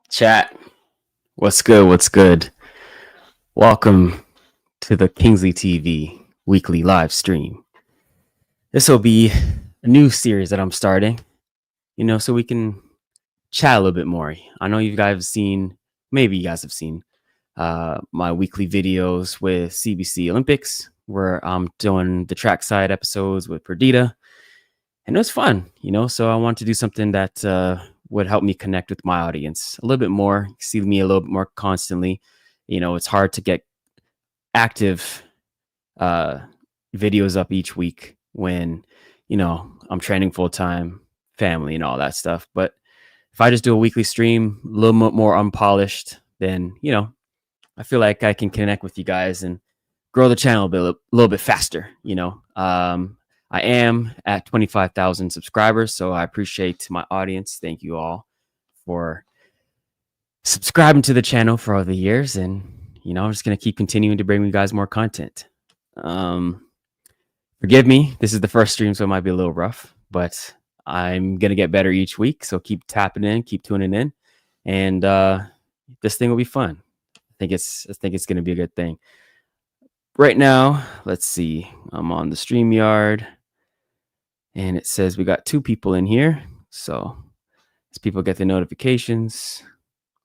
Chat, what's good? What's good? Welcome to the KingsleyTV weekly live stream. This will be a new series that I'm starting, so we can chat a little bit more. I know you guys have seen, maybe you guys have seen my weekly videos with CBC Olympics, where I'm doing the trackside episodes with Perdita, and it was fun, so I want to do something that would help me connect with my audience a little bit more, see me a little bit more constantly. It's hard to get active uh, videos up each week when, I'm training full time, family, and all that stuff. But if I just do a weekly stream, a little bit more unpolished, then, I feel like I can connect with you guys and grow the channel a little bit faster. I am at 25,000 subscribers, so I appreciate my audience. Thank you all for subscribing to the channel for all the years, and I'm just gonna keep continuing to bring you guys more content. Forgive me, this is the first stream, so it might be a little rough, but I'm gonna get better each week. So keep tapping in, keep tuning in, and this thing will be fun. I think it's gonna be a good thing. Right now, let's see. I'm on the StreamYard, and it says we got 2 people in here. So as people get the notifications,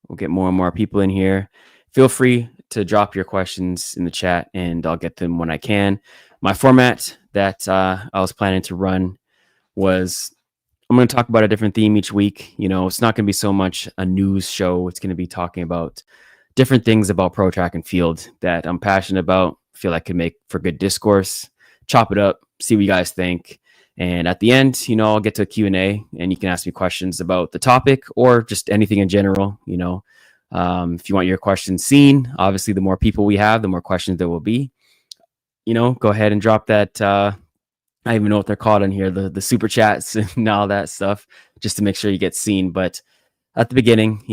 we'll get more and more people in here. Feel free to drop your questions in the chat, and I'll get them when I can. My format that I was planning to run was I'm going to talk about a different theme each week. It's not going to be so much a news show. It's going to be talking about different things about pro track and field that I'm passionate about, feel like could make for good discourse, chop it up, see what you guys think. And at the end, I'll get to a Q&A, and you can ask me questions about the topic or just anything in general. If you want your questions seen, obviously the more people we have, the more questions there will be. Go ahead and drop that. I don't even know what they're called on here, the super chats and all that stuff, just to make sure you get seen. But at the beginning,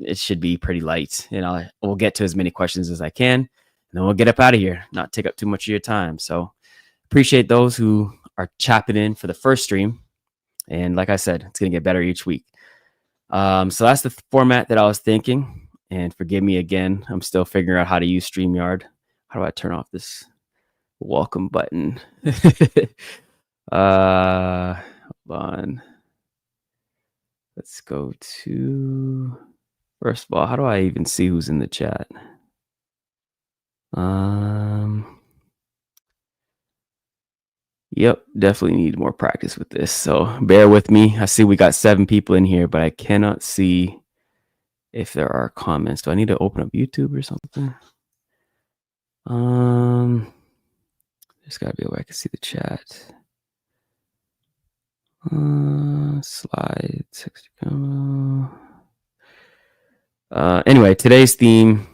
it should be pretty light, and we'll get to as many questions as I can, and then we'll get up out of here, not take up too much of your time. So appreciate those who are chapping in for the first stream. And like I said, it's going to get better each week. So that's the format that I was thinking. And forgive me again, I'm still figuring out how to use StreamYard. How do I turn off this welcome button? Hold on. Let's go to, first of all, how do I even see who's in the chat? Yep, definitely need more practice with this. So bear with me. I see we got 7 people in here, but I cannot see if there are comments. Do I need to open up YouTube or something? There's got to be a way I can see the chat. Slide, text combo. Anyway, today's theme,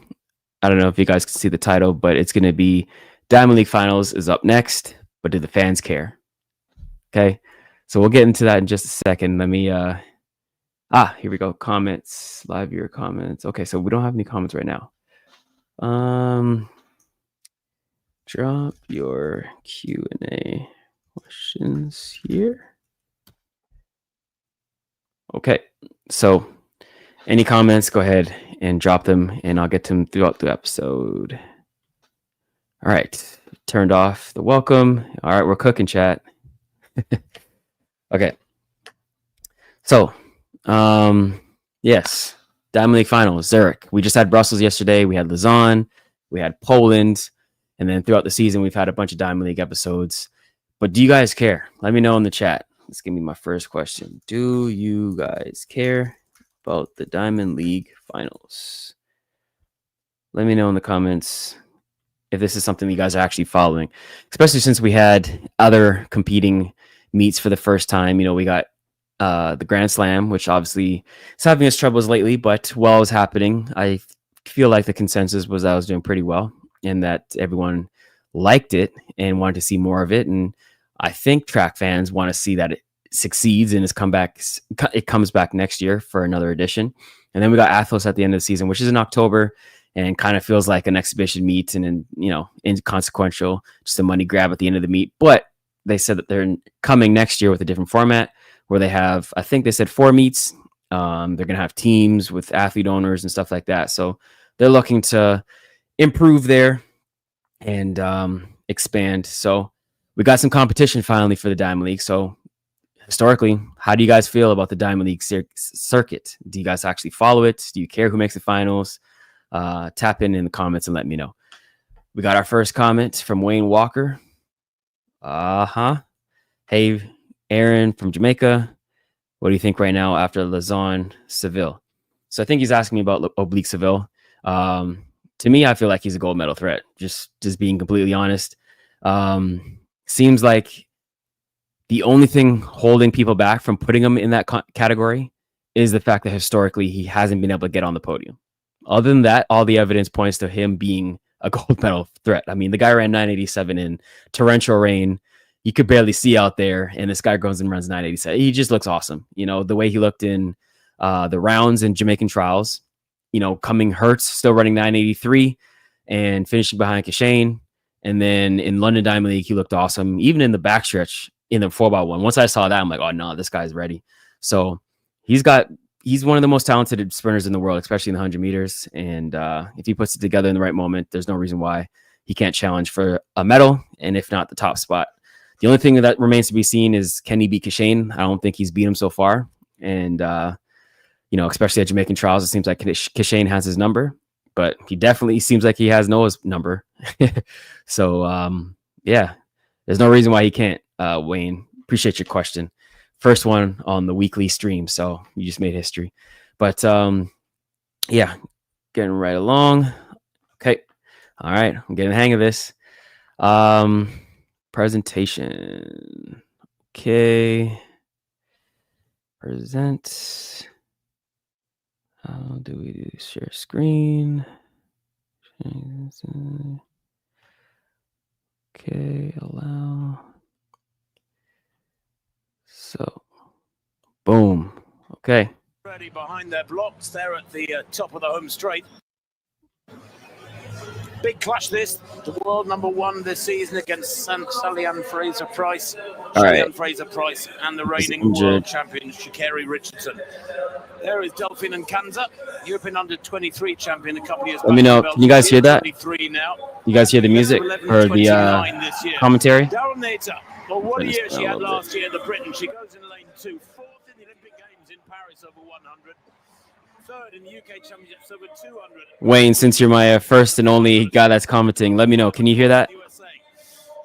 I don't know if you guys can see the title, but it's going to be Diamond League Finals is up next, but do the fans care? Okay, so we'll get into that in just a second. Let me, here we go. Comments, live viewer comments. Okay, so we don't have any comments right now. Drop your Q&A questions here. Okay, so any comments, go ahead and drop them, and I'll get to them throughout the episode. All right, turned off the welcome. All right, we're cooking, chat. Okay, so yes, Diamond League Finals, Zurich. We just had Brussels yesterday. We had Lausanne. We had Poland. And then throughout the season, we've had a bunch of Diamond League episodes. But do you guys care? Let me know in the chat. Let's give me my first question. Do you guys care about the Diamond League Finals? Let me know in the comments if this is something you guys are actually following, especially since we had other competing meets for the first time. We got the Grand Slam, which obviously is having its troubles lately, but while it was happening, I feel like the consensus was I was doing pretty well and that everyone liked it and wanted to see more of it. And I think track fans want to see that it succeeds and it comes back next year for another edition. And then we got Athos at the end of the season, which is in October, and kind of feels like an exhibition meet and inconsequential, just a money grab at the end of the meet. But they said that they're coming next year with a different format where they have, I think they said 4 meets, They're going to have teams with athlete owners and stuff like that. So they're looking to improve there and expand. So we got some competition finally for the Diamond League. So historically, how do you guys feel about the Diamond League circuit? Do you guys actually follow it? Do you care who makes the finals? Tap in the comments and let me know. We got our first comment from Wayne Walker. Hey, Aaron from Jamaica. What do you think right now after Lausanne Seville? So I think he's asking me about Oblique Seville. To me, I feel like he's a gold medal threat. Just being completely honest. Seems like the only thing holding people back from putting him in that category is the fact that historically he hasn't been able to get on the podium. Other than that, all the evidence points to him being a gold medal threat. I mean, the guy ran 987 in torrential rain. You could barely see out there, and this guy goes and runs 987. He just looks awesome. You know, the way he looked in the rounds in Jamaican trials, you know, coming Hertz, still running 983 and finishing behind Kashane. And then in London Diamond League, he looked awesome. Even in the backstretch in the 4x1. Once I saw that, I'm like, oh no, this guy's ready. So he's one of the most talented sprinters in the world, especially in the 100 meters. And if he puts it together in the right moment, there's no reason why he can't challenge for a medal, and if not, the top spot. The only thing that remains to be seen is, can he beat Kashane? I don't think he's beat him so far. And, you know, especially at Jamaican trials, it seems like Kashane has his number, but he definitely seems like he has Noah's number. So, yeah, there's no reason why he can't, Wayne. Appreciate your question. First one on the weekly stream, so you just made history. But, yeah, getting right along. Okay. All right. I'm getting the hang of this. Presentation. Okay. Present. How do we do share screen? Okay, allow. So, boom. Okay. Ready behind their blocks there at the top of the home straight. Big clash this, the world #1 this season against Sally-Ann Fraser-Price. Sally-Ann Fraser-Price and the reigning world champion, Sha'Carri Richardson. There is Delphine and Kanza, European under-23 champion a couple of years back. Let me know, can you guys hear that? Now. You guys hear the music or the commentary? Daryl Nater, well, what a year she had last year, the Britain. She goes in lane 2, 4th in the Olympic Games in Paris over 100. 3rd in the UK Championships over 200. Wayne, since you're my first and only guy that's commenting, let me know. Can you hear that?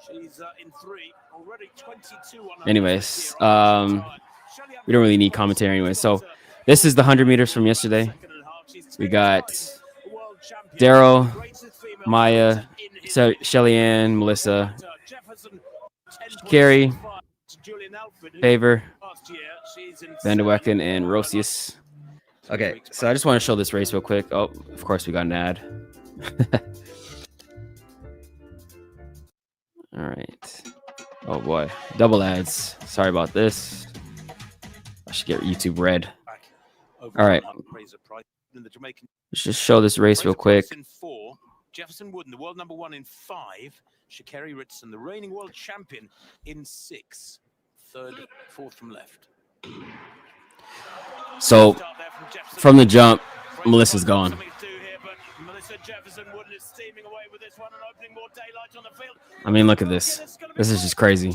She's in 3, already 22 on. Anyways, we don't really need commentary anyway. So this is the 100 meters from yesterday. We got Daryl, Maya, Shelly-Ann, Melissa, Carrie, Favor, Van der Wecken, and Rosius. Okay, so I just want to show this race real quick. Oh, of course, we got an ad. All right. Oh, boy. Double ads. Sorry about this. I should get YouTube red. All right. Let's just show this race real quick. Jefferson Wooden, the world #1 in 5. Sha'Carri Richardson, the reigning world champion, in 6. 3rd, 4th from left. So, from the jump, Melissa's gone. I mean, look at this. This is just crazy.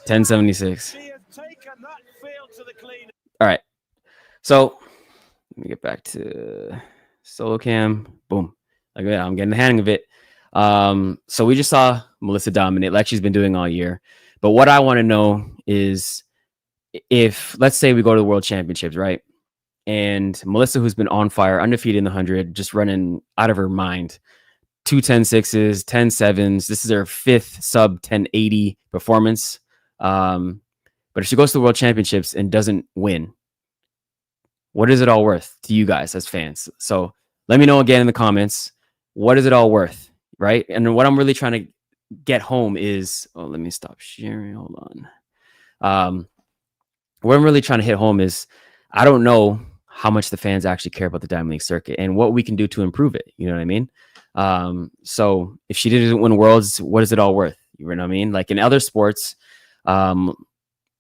1076. All right. So, let me get back to solo cam. Boom. Like that. I'm getting the hang of it. So we just saw Melissa dominate like she's been doing all year. But what I want to know is, if, let's say we go to the World Championships, right? And Melissa, who's been on fire, undefeated in the 100, just running out of her mind. 2 10.6s, 10.7s. This is her 5th sub 1080 performance. But if she goes to the World Championships and doesn't win, what is it all worth to you guys as fans? So let me know again in the comments. What is it all worth, right? And what I'm really trying to get home is, oh, let me stop sharing. Hold on. What I'm really trying to hit home is, I don't know how much the fans actually care about the Diamond League circuit and what we can do to improve it. You know what I mean? So if she didn't win Worlds, what is it all worth? You know what I mean? Like in other sports,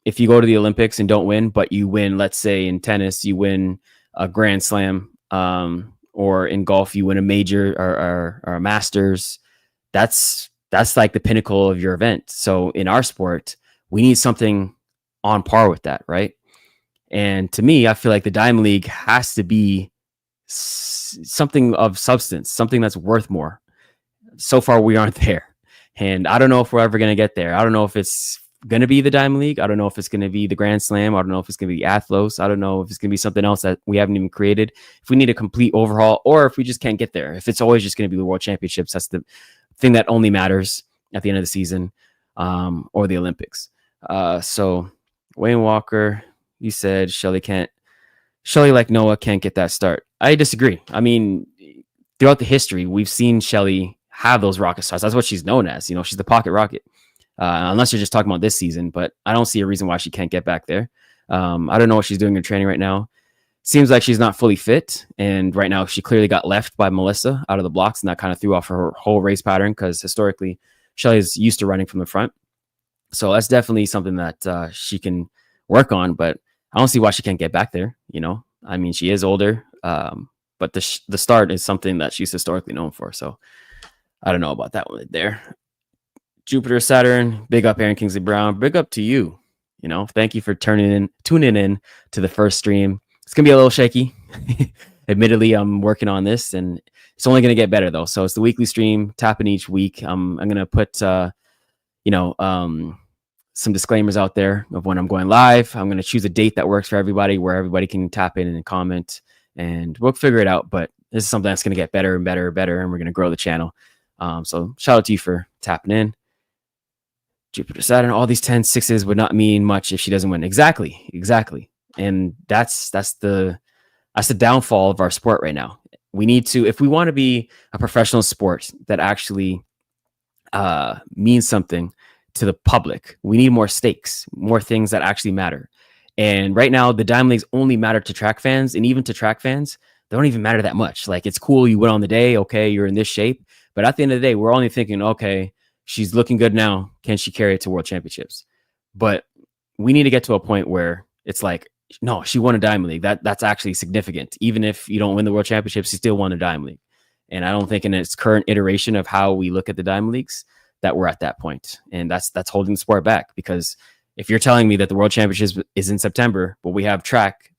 if you go to the Olympics and don't win, but you win, let's say in tennis, you win a Grand Slam, or in golf, you win a major or a Masters, that's like the pinnacle of your event. So in our sport, we need something on par with that, right? And to me, I feel like the Diamond League has to be something of substance, something that's worth more. So far, we aren't there. And I don't know if we're ever going to get there. I don't know if it's going to be the Diamond League. I don't know if it's going to be the Grand Slam. I don't know if it's going to be Athlos. I don't know if it's going to be something else that we haven't even created. If we need a complete overhaul, or if we just can't get there. If it's always just going to be the World Championships, that's the thing that only matters at the end of the season, or the Olympics. So Wayne Walker, you said Shelly like Noah can't get that start. I disagree. I mean, throughout the history, we've seen Shelly have those rocket starts. That's what she's known as. She's the pocket rocket. Unless you're just talking about this season, but I don't see a reason why she can't get back there. I don't know what she's doing in training right now. Seems like she's not fully fit. And right now she clearly got left by Melissa out of the blocks, and that kind of threw off her whole race pattern, because historically Shelly is used to running from the front. So that's definitely something that she can work on, but I don't see why she can't get back there. I mean, she is older, but the start is something that she's historically known for. So I don't know about that one there. Jupiter Saturn, big up Aaron Kingsley Brown, big up to you. Thank you for tuning in to the first stream. It's gonna be a little shaky. Admittedly, I'm working on this, and it's only gonna get better though. So it's the weekly stream, tapping each week. I'm gonna put some disclaimers out there of when I'm going live. I'm gonna choose a date that works for everybody, where everybody can tap in and comment, and we'll figure it out. But this is something that's gonna get better and better and better, and we're gonna grow the channel. So shout out to you for tapping in. Jupiter Saturn, all these 10-6s would not mean much if she doesn't win. Exactly. And that's the downfall of our sport right now. We need to, if we want to be a professional sport that actually means something to the public, we need more stakes, more things that actually matter. And right now, the Diamond Leagues only matter to track fans, and even to track fans, they don't even matter that much. Like, it's cool, you win on the day, okay, you're in this shape, but at the end of the day, we're only thinking, okay, she's looking good now, can she carry it to World Championships? But we need to get to a point where it's like, no, she won a Diamond League. That's actually significant. Even if you don't win the World Championships, she still won a Diamond League. And I don't think in its current iteration of how we look at the Diamond Leagues that we're at that point. And that's holding the sport back, because if you're telling me that the World Championships is in September, but we have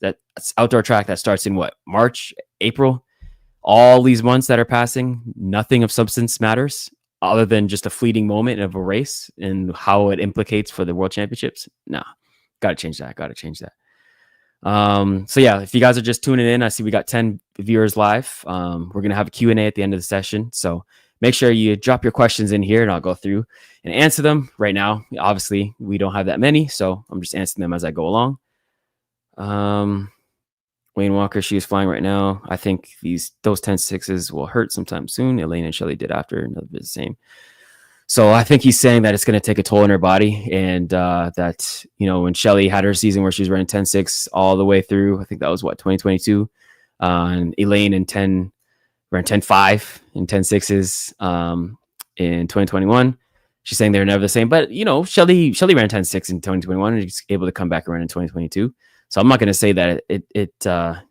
that's outdoor track that starts in what, March, April, all these months that are passing, nothing of substance matters other than just a fleeting moment of a race and how it implicates for the World Championships. No, got to change that. So yeah, if you guys are just tuning in, I see we got 10 viewers live. We're going to have a Q&A at the end of the session. So make sure you drop your questions in here and I'll go through and answer them right now. Obviously we don't have that many, so I'm just answering them as I go along. Wayne Walker, she is flying right now. I think those 10-6s will hurt sometime soon. Elaine and Shelly did after, another bit the same. So I think he's saying that it's going to take a toll on her body, and that, when Shelly had her season where she was running 10-6 all the way through, I think that was 2022, and Elaine ran 10-5 and 10-6s in 2021. She's saying they're never the same, but Shelly ran 10-6 in 2021 and she's able to come back around in 2022. So I'm not going to say that it's going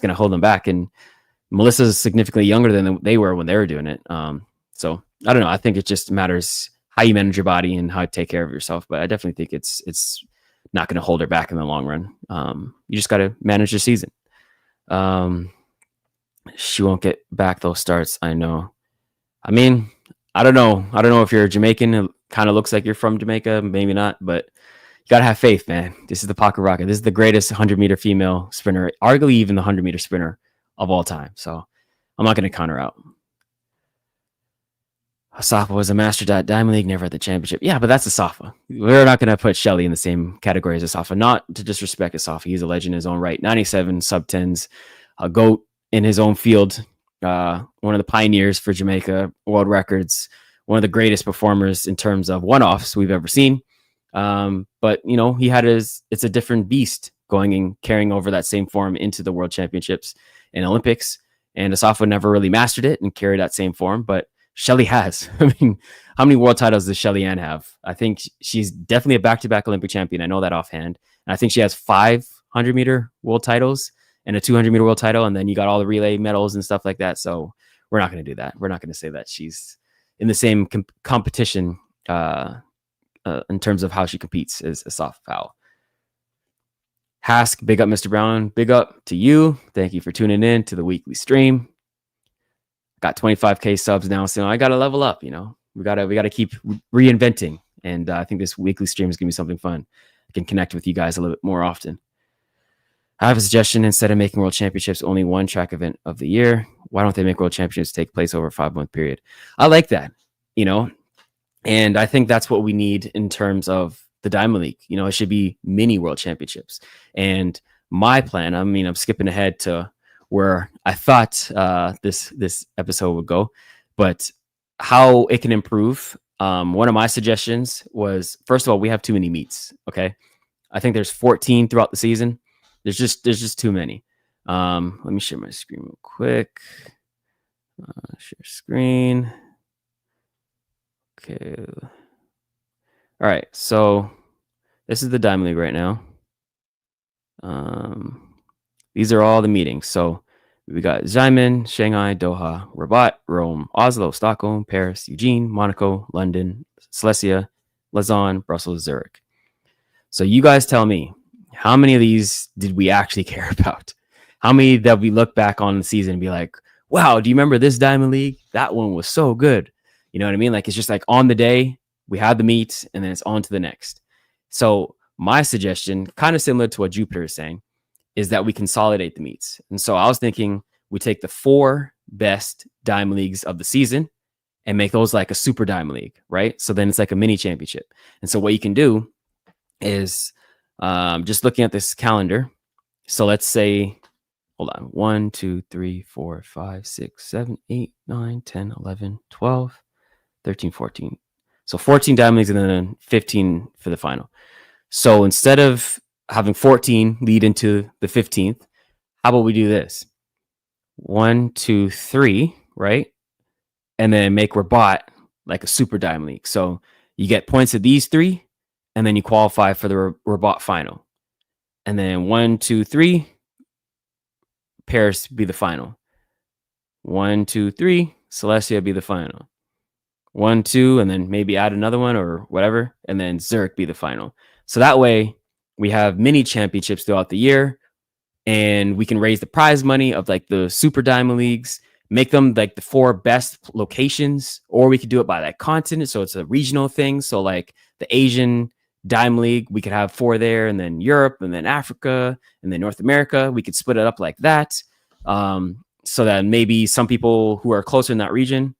to hold them back. And Melissa's significantly younger than they were when they were doing it. So I don't know. I think it just matters how you manage your body and how you take care of yourself. But I definitely think it's not going to hold her back in the long run. You just got to manage your season. She won't get back those starts. I know. I mean, I don't know. I don't know if you're Jamaican. It kind of looks like you're from Jamaica. Maybe not, but you got to have faith, man. This is the Pocket Rocket. This is the greatest 100-meter female sprinter, arguably even the 100-meter sprinter of all time. So I'm not going to count her out. Asafa was a master at Diamond League, never at the championship. Yeah, but that's Asafa. We're not going to put Shelly in the same category as Asafa. Not to disrespect Asafa. He's a legend in his own right. 97 sub-10s, a GOAT in his own field. One of the pioneers for Jamaica, world records, one of the greatest performers in terms of one-offs we've ever seen. But he had it's a different beast going and carrying over that same form into the World Championships and Olympics. And Asafa never really mastered it and carried that same form, but Shelly has. I mean, how many world titles does Shelly Ann have? I think she's definitely a back-to-back Olympic champion. I know that offhand. And I think she has 500-meter world titles and a 200-meter world title. And then you got all the relay medals and stuff like that. So we're not going to do that. We're not going to say that she's in the same competition in terms of how she competes as a soft foul. Hask, big up, Mr. Brown. Big up to you. Thank you for tuning in to the weekly stream. Got 25K subs now, so I got to level up. We got to keep reinventing, and I think this weekly stream is gonna be something fun. I can connect with you guys a little bit more often. I have a suggestion. Instead of making World Championships only one track event of the year, why don't they make World Championships take place over a 5-month period? I like that, and I think that's what we need in terms of the Diamond League. It should be mini World Championships. And my plan, I'm skipping ahead to where I thought this episode would go, but how it can improve. One of my suggestions was, first of all, we have too many meets. Okay, I think there's 14 throughout the season. There's just too many. Let me share my screen real quick. Share screen. Okay. All right, so this is the Diamond League right now. These are all the meetings. So we got Xiamen, Shanghai, Doha, Rabat, Rome, Oslo, Stockholm, Paris, Eugene, Monaco, London, Silesia, Lausanne, Brussels, Zurich. So you guys tell me, how many of these did we actually care about? How many that we look back on the season and be like, wow, do you remember this Diamond League? That one was so good. You know what I mean? Like, it's just like on the day, we had the meet, and then it's on to the next. So my suggestion, kind of similar to what Jupiter is saying, is that we consolidate the meets. And so I was thinking we take the 4 best Diamond Leagues of the season and make those like a super Diamond League, right? So then it's like a mini championship. And so what you can do is just looking at this calendar. So let's say, hold on, 1, 2, 3, 4, 5, 6, 7, 8, 9, 10, 11, 12, 13, 14. So 14 Diamond Leagues and then 15 for the final. So instead of having 14 lead into the 15th, how about we do this? 1, 2, 3, right? And then make Rabat like a super Diamond League. So you get points of these 3, and then you qualify for the Rabat final. And then 1, 2, 3, Paris be the final. 1, 2, 3, Silesia be the final. 1, 2, and then maybe add another one or whatever, and then Zurich be the final. So that way we have mini championships throughout the year, and we can raise the prize money of like the super Diamond Leagues, make them like the 4 best locations, or we could do it by like continent. So it's a regional thing. So like the Asian Diamond League, we could have 4 there, and then Europe, and then Africa, and then North America. We could split it up like that. So that maybe some people who are closer in that region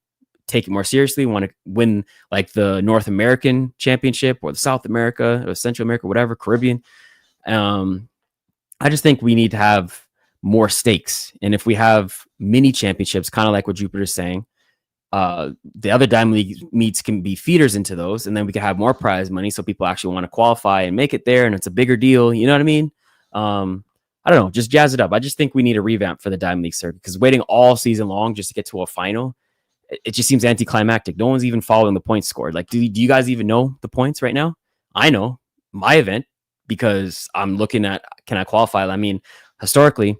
take it more seriously, want to win like the North American championship or the South America or Central America, whatever, Caribbean. I just think we need to have more stakes. And if we have mini championships, kind of like what Jupiter's saying, the other Diamond League meets can be feeders into those, and then we can have more prize money so people actually want to qualify and make it there, and it's a bigger deal. You know what I mean? I don't know, just jazz it up. I just think we need a revamp for the Diamond League circuit, because waiting all season long just to get to a final, it just seems anticlimactic. No one's even following the points scored. Like, do you guys even know the points right now? I know my event because I'm looking at, can I qualify? I mean, historically,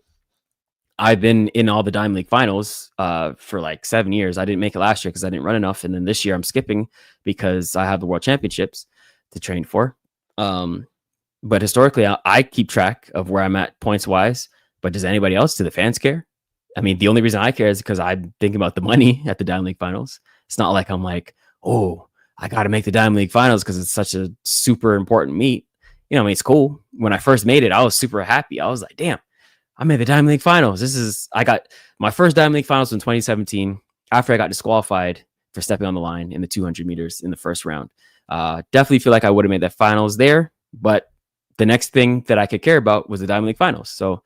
I've been in all the Diamond League finals for like 7 years. I didn't make it last year because I didn't run enough. And then this year I'm skipping because I have the World Championships to train for. But historically, I keep track of where I'm at points wise. But does anybody else? Do the fans care? I mean, the only reason I care is because I'm thinking about the money at the Diamond League finals. It's not like I'm like, oh, I got to make the Diamond League finals because it's such a super important meet. You know, I mean, it's cool. When I first made it, I was super happy. I was like, damn, I made the Diamond League finals. I got my first Diamond League finals in 2017 after I got disqualified for stepping on the line in the 200 meters in the first round. Definitely feel like I would have made the finals there, but the next thing that I could care about was the Diamond League finals. So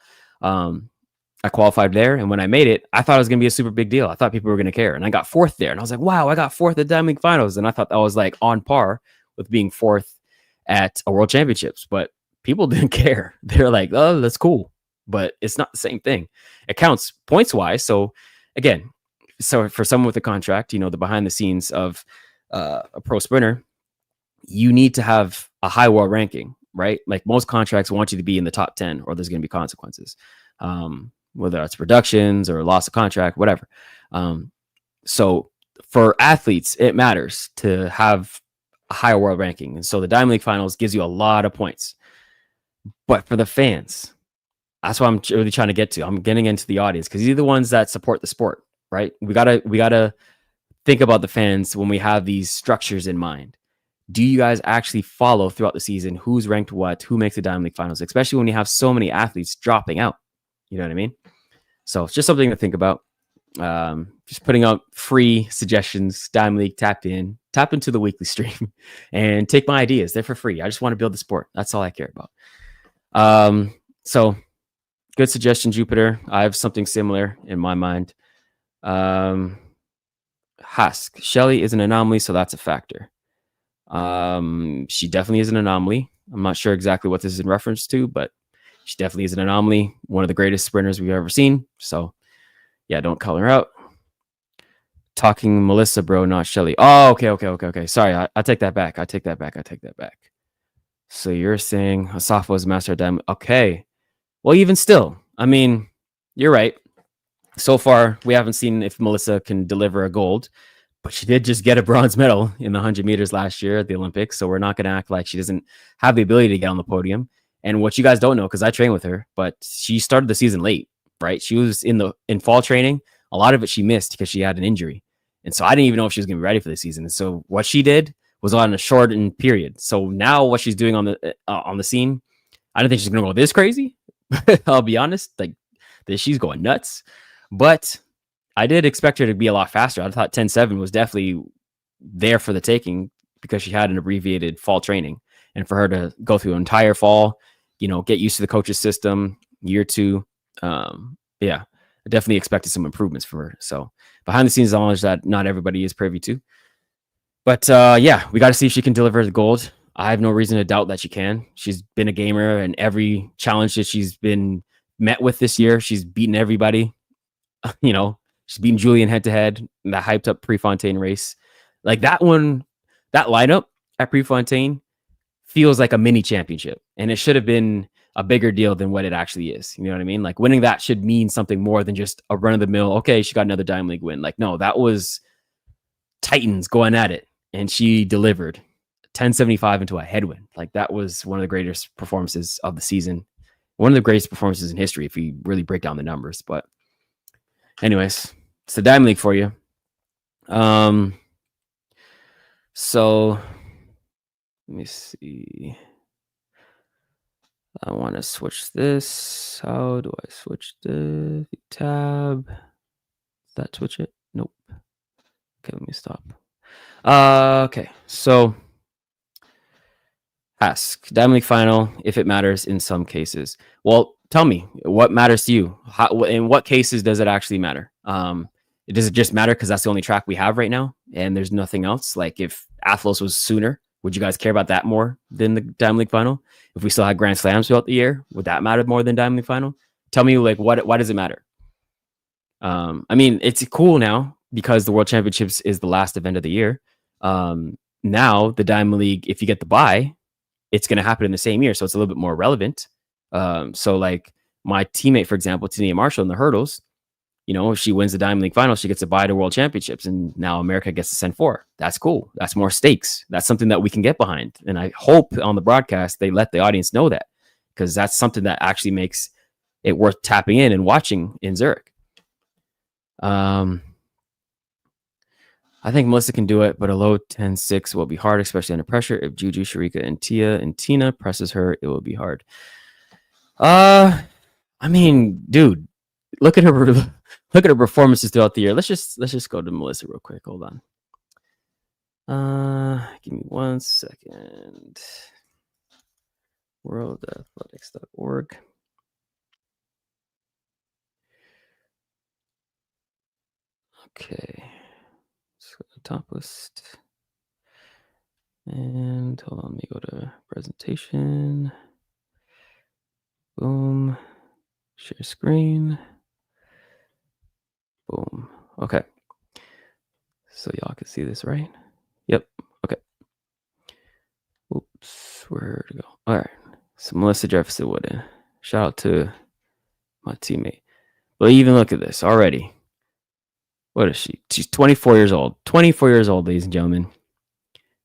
I qualified there, and when I made it, I thought it was going to be a super big deal. I thought people were going to care, and I got 4th there, and I was like, wow, I got 4th at Diamond League finals, and I thought that was like on par with being 4th at a World Championships, but people didn't care. They're like, oh, that's cool, but it's not the same thing. It counts points wise. So again, so for someone with a contract, the behind the scenes of a pro sprinter, you need to have a high world ranking, right? Like most contracts want you to be in the top 10 or there's going to be consequences, whether it's reductions or loss of contract, whatever. So for athletes, it matters to have a higher world ranking. And so the Diamond League Finals gives you a lot of points. But for the fans, that's what I'm really trying to get to. I'm getting into the audience because these are the ones that support the sport, right? We gotta think about the fans when we have these structures in mind. Do you guys actually follow throughout the season who's ranked what, who makes the Diamond League Finals, especially when you have so many athletes dropping out? You know what I mean? So it's just something to think about. Just putting out free suggestions. Diamond League, tap into the weekly stream and take my ideas. They're for free. I just want to build the sport. That's all I care about. So good suggestion, Jupiter. I have something similar in my mind. Hask, Shelly is an anomaly, so that's a factor. She definitely is an anomaly. I'm not sure exactly what this is in reference to, but she definitely is an anomaly. One of the greatest sprinters we've ever seen. So yeah, don't call her out. Talking Melissa, bro, not Shelly. Oh, okay. Sorry, I take that back. I take that back. So you're saying Asafo is master of diamond. Okay. Well, even still, I mean, you're right. So far, we haven't seen if Melissa can deliver a gold, but she did just get a bronze medal in the 100 meters last year at the Olympics. So we're not going to act like she doesn't have the ability to get on the podium. And what you guys don't know, because I train with her, but she started the season late, right? She was in fall training. A lot of it she missed because she had an injury. And so I didn't even know if she was going to be ready for the season. And so what she did was on a shortened period. So now what she's doing on the scene, I don't think she's going to go this crazy. I'll be honest, like she's going nuts. But I did expect her to be a lot faster. I thought 10.7 was definitely there for the taking because she had an abbreviated fall training. And for her to go through an entire fall, get used to the coach's system, year 2. Yeah, I definitely expected some improvements for her. So behind the scenes knowledge that not everybody is privy to. But yeah, we got to see if she can deliver the gold. I have no reason to doubt that she can. She's been a gamer, and every challenge that she's been met with this year, she's beaten everybody. She's beaten Julian head to head in that hyped up Prefontaine race. Like that one, that lineup at Prefontaine feels like a mini championship, and it should have been a bigger deal than what it actually is. You know what I mean? Like winning that should mean something more than just a run of the mill. Okay, she got another Diamond League win. Like, no, that was Titans going at it, and she delivered 10.75 into a headwind. Like that was one of the greatest performances of the season. One of the greatest performances in history, if you really break down the numbers. But anyways, it's the Diamond League for you. So let me see. I want to switch this. How do I switch the tab? Does that switch it? Nope. Okay, let me stop. Okay, so ask Diamond League final if it matters in some cases. Well, tell me what matters to you. In what cases does it actually matter? Does it just matter because that's the only track we have right now and there's nothing else? Like if Athlos was sooner, would you guys care about that more than the Diamond League final? If we still had Grand Slams throughout the year, would that matter more than Diamond League final? Tell me, like, why does it matter? I mean, it's cool now because the World Championships is the last event of the year. Now the Diamond League, if you get the bye, it's going to happen in the same year, so it's a little bit more relevant. So like my teammate, for example, Tania Marshall in the hurdles, if she wins the Diamond League final, she gets a bye to World Championships, and now America gets to send 4. That's cool. That's more stakes. That's something that we can get behind. And I hope on the broadcast they let the audience know that, because that's something that actually makes it worth tapping in and watching in Zurich. I think Melissa can do it, but a low 10.6 will be hard, especially under pressure. If Juju, Sharika, and Tina presses her, it will be hard. I mean, dude, look at her performances throughout the year. Let's just go to Melissa real quick. Hold on. Give me 1 second. worldathletics.org. Okay. Let's go to top list. And hold on, let me go to presentation. Boom. Share screen. Boom. Okay. so y'all can see this, right? Yep. Okay. Oops, where to go? All right. So Melissa Jefferson Wooden. Shout out to my teammate. But even look at this already. What is she? She's 24 years old. 24 years old, ladies and gentlemen.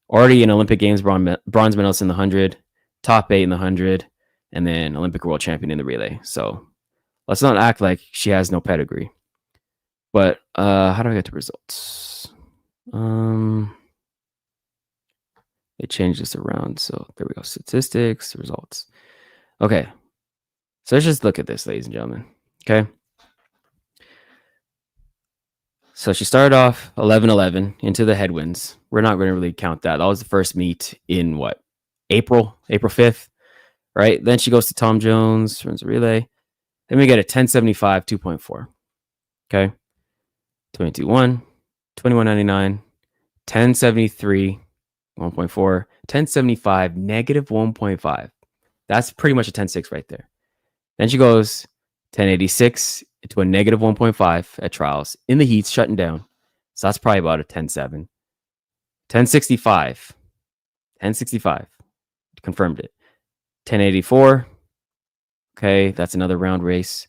Already in Olympic Games bronze medalist in the 100, top 8 in the 100, and then Olympic world champion in the relay. So let's not act like she has no pedigree. But how do I get to results? They changed this around. So there we go. Statistics, results. Okay. So let's just look at this, ladies and gentlemen. Okay. So she started off 11-11 into the headwinds. We're not going to really count that. That was the first meet in what? April 5th, right? Then she goes to Tom Jones, runs a relay. Then we get a 1075, 2.4. Okay. 22-1, 21.99, 1073, 1.4, 1075, negative 1.5. That's pretty much a 10.6 right there. Then she goes 1086 into a negative 1.5 at trials in the heats, shutting down. So that's probably about a 10.7. 1065. Confirmed it. 1084. Okay, that's another round race.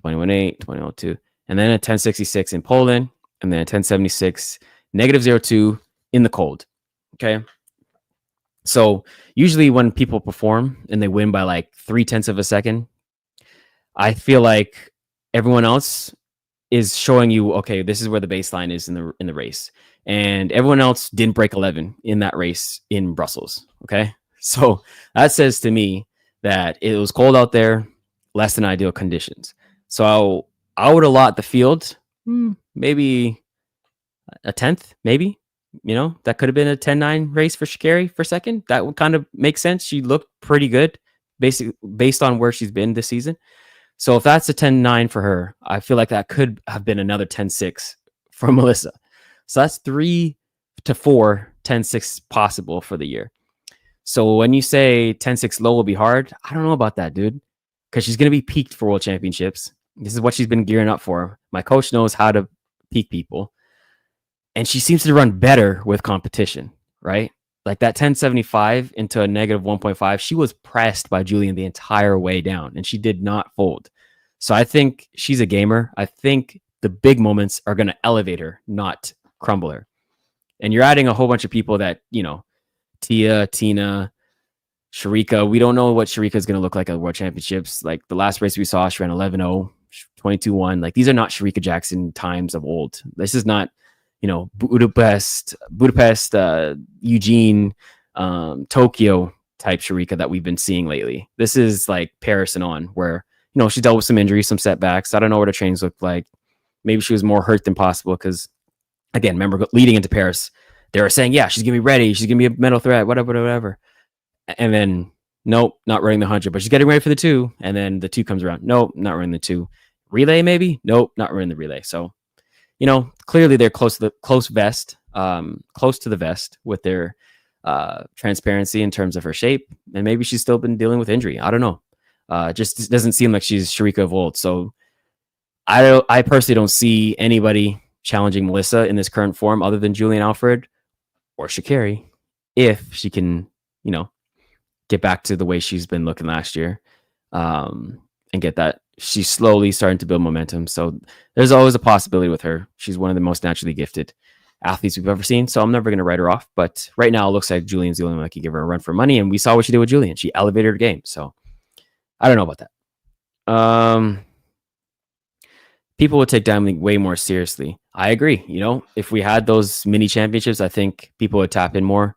21.8, 21.02. And then a 1066 in Poland. And then a 1076, negative 0.2 in the cold. Okay. So usually when people perform and they win by like 0.3 of a second, I feel like everyone else is showing you, okay, this is where the baseline is in the race. And everyone else didn't break 11 in that race in Brussels. Okay. So that says to me that it was cold out there, less than ideal conditions. So I would allot the field, maybe a 10th, maybe. You know, that could have been a 10-9 race for Sha'Carri for second. That would kind of make sense. She looked pretty good, basically based on where she's been this season. So if that's a 10-9 for her, I feel like that could have been another 10-6 for Melissa. So that's 3 to 4 10-6 possible for the year. So when you say 10-6 low will be hard, I don't know about that, dude, because she's going to be peaked for world championships. This is what she's been gearing up for. My coach knows how to peak people. And she seems to run better with competition, right? Like that 1075 into a negative 1.5, she was pressed by Julian the entire way down, and she did not fold. So I think she's a gamer. I think the big moments are going to elevate her, not crumble her. And you're adding a whole bunch of people that, you know, Tia, Tina, Sharika. We don't know what Sharika is going to look like at World Championships. Like the last race we saw, she ran 11-0, 22-1. Like these are not Sharika Jackson times of old. This is not, you know, Budapest, Eugene, Tokyo type Sharika that we've been seeing lately. This is like Paris and on, where, you know, she dealt with some injuries, some setbacks. I don't know what her trainings looked like. Maybe she was more hurt than possible because, again, remember leading into Paris, they were saying, yeah, she's going to be ready. She's going to be a medal threat, whatever. And then, nope, not running the 100, but she's getting ready for the 2. And then the 2 comes around. Nope, not running the 2. Relay, maybe? Nope, not running the relay. So, you know, clearly they're close to the vest with their transparency in terms of her shape. And maybe she's still been dealing with injury. I don't know. Just doesn't seem like she's Sharika of old. So I personally don't see anybody challenging Melissa in this current form other than Julian Alfred or Sha'Carri, if she can, you know, get back to the way she's been looking last year, and get that. She's slowly starting to build momentum. So there's always a possibility with her. She's one of the most naturally gifted athletes we've ever seen. So I'm never going to write her off. But right now it looks like Julian's the only one that can give her a run for money. And we saw what she did with Julian. She elevated her game. So I don't know about that. People would take Diamond League way more seriously. I agree. You know, if we had those mini championships, I think people would tap in more.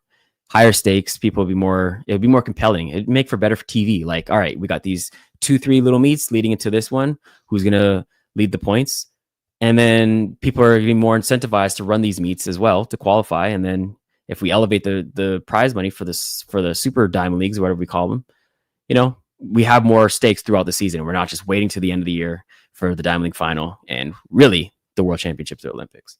Higher stakes, people would be more, it would be more compelling. It'd make for better for TV. Like, all right, we got these 2-3 little meets leading into this one. Who's going to lead the points? And then people are getting more incentivized to run these meets as well to qualify. And then if we elevate the prize money for the super Diamond Leagues, or whatever we call them, you know, we have more stakes throughout the season. We're not just waiting to the end of the year for the Diamond League final and really the World Championships or Olympics.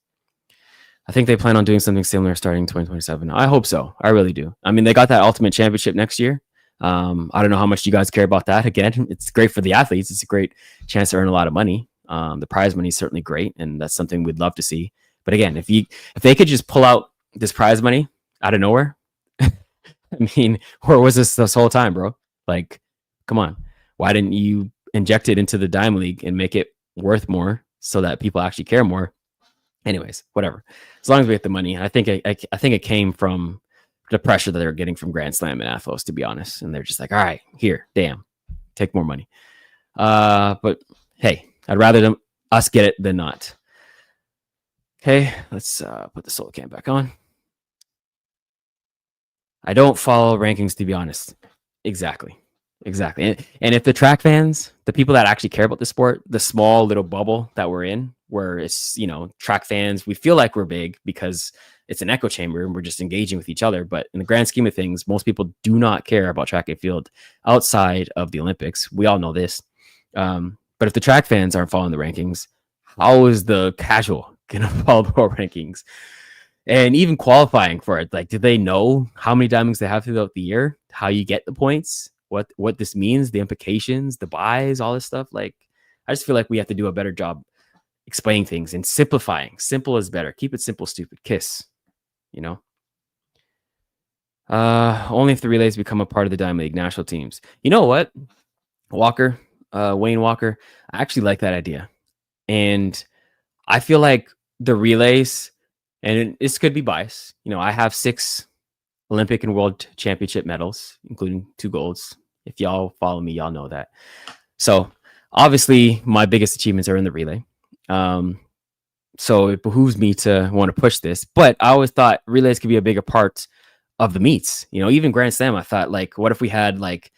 I think they plan on doing something similar starting 2027. I hope so. I really do. I mean, they got that Ultimate Championship next year. I don't know how much you guys care about that. Again, it's great for the athletes. It's a great chance to earn a lot of money. The prize money is certainly great, and that's something we'd love to see. But again, if they could just pull out this prize money out of nowhere, I mean, where was this whole time, bro? Like, come on. Why didn't you inject it into the Diamond League and make it worth more so that people actually care more? Anyways, whatever. As long as we get the money, I think it came from the pressure that they were getting from Grand Slam and Athos, to be honest. And they're just like, all right, here, damn, take more money. But hey, I'd rather us get it than not. Okay, let's put the solo cam back on. I don't follow rankings, to be honest. Exactly. And if the track fans, the people that actually care about the sport, the small little bubble that we're in, where it's, track fans, we feel like we're big because it's an echo chamber and we're just engaging with each other. But in the grand scheme of things, most people do not care about track and field outside of the Olympics. We all know this. But if the track fans aren't following the rankings, how is the casual going to follow the world rankings? And even qualifying for it, like, do they know how many diamonds they have throughout the year? How you get the points? What this means, the implications, the buys, all this stuff. Like, I just feel like we have to do a better job explaining things and simplifying. Simple is better. Keep it simple, stupid. KISS. Only if the relays become a part of the Diamond League national teams. You know what, Walker, Wayne Walker, I actually like that idea. And I feel like the relays, and this could be biased, I have 6 Olympic and World Championship medals, including 2 golds. If y'all follow me, y'all know that. So obviously my biggest achievements are in the relay. So it behooves me to want to push this, but I always thought relays could be a bigger part of the meets. Even Grand Slam, I thought, like, what if we had like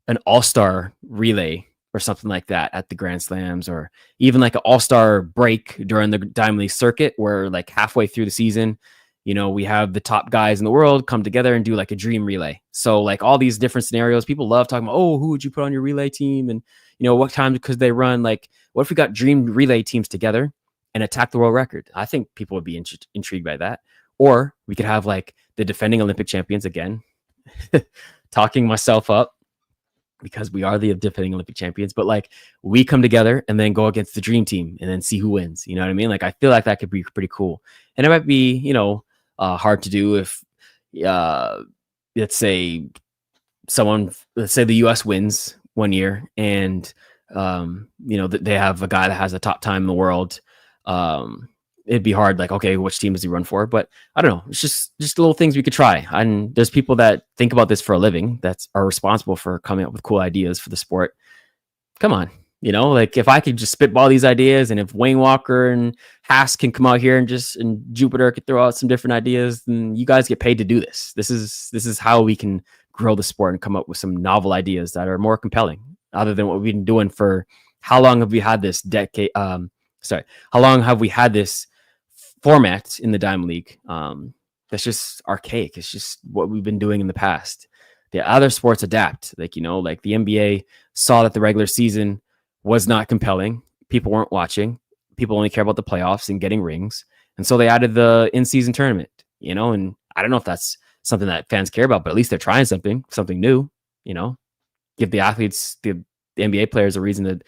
an all-star relay or something like that at the Grand Slams, or even like an all-star break during the Diamond League circuit where, like, halfway through the season, we have the top guys in the world come together and do like a dream relay. So like all these different scenarios, people love talking about, who would you put on your relay team? And, what time because they run, like, what if we got dream relay teams together and attack the world record? I think people would be intrigued by that. Or we could have like the defending Olympic champions again, talking myself up because we are the defending Olympic champions, but like we come together and then go against the dream team and then see who wins. You know what I mean? Like, I feel like that could be pretty cool. And it might be, hard to do if, let's say the US wins one year and, they have a guy that has a top time in the world. It'd be hard, like, okay, which team does he run for? But I don't know. It's just little things we could try. And there's people that think about this for a living that are responsible for coming up with cool ideas for the sport. Come on. Like, if I could just spitball these ideas, and if Wayne Walker and Haas can come out here and Jupiter could throw out some different ideas, then you guys get paid to do this. This is how we can grow the sport and come up with some novel ideas that are more compelling, other than what we've been doing for how long have we had this decade? How long have we had this format in the Diamond League? That's just archaic. It's just what we've been doing in the past. The other sports adapt, like the NBA saw that the regular season was not compelling. People weren't watching. People only care about the playoffs and getting rings. And so they added the in-season tournament, and I don't know if that's something that fans care about, but at least they're trying something new, give the athletes, the NBA players, a reason to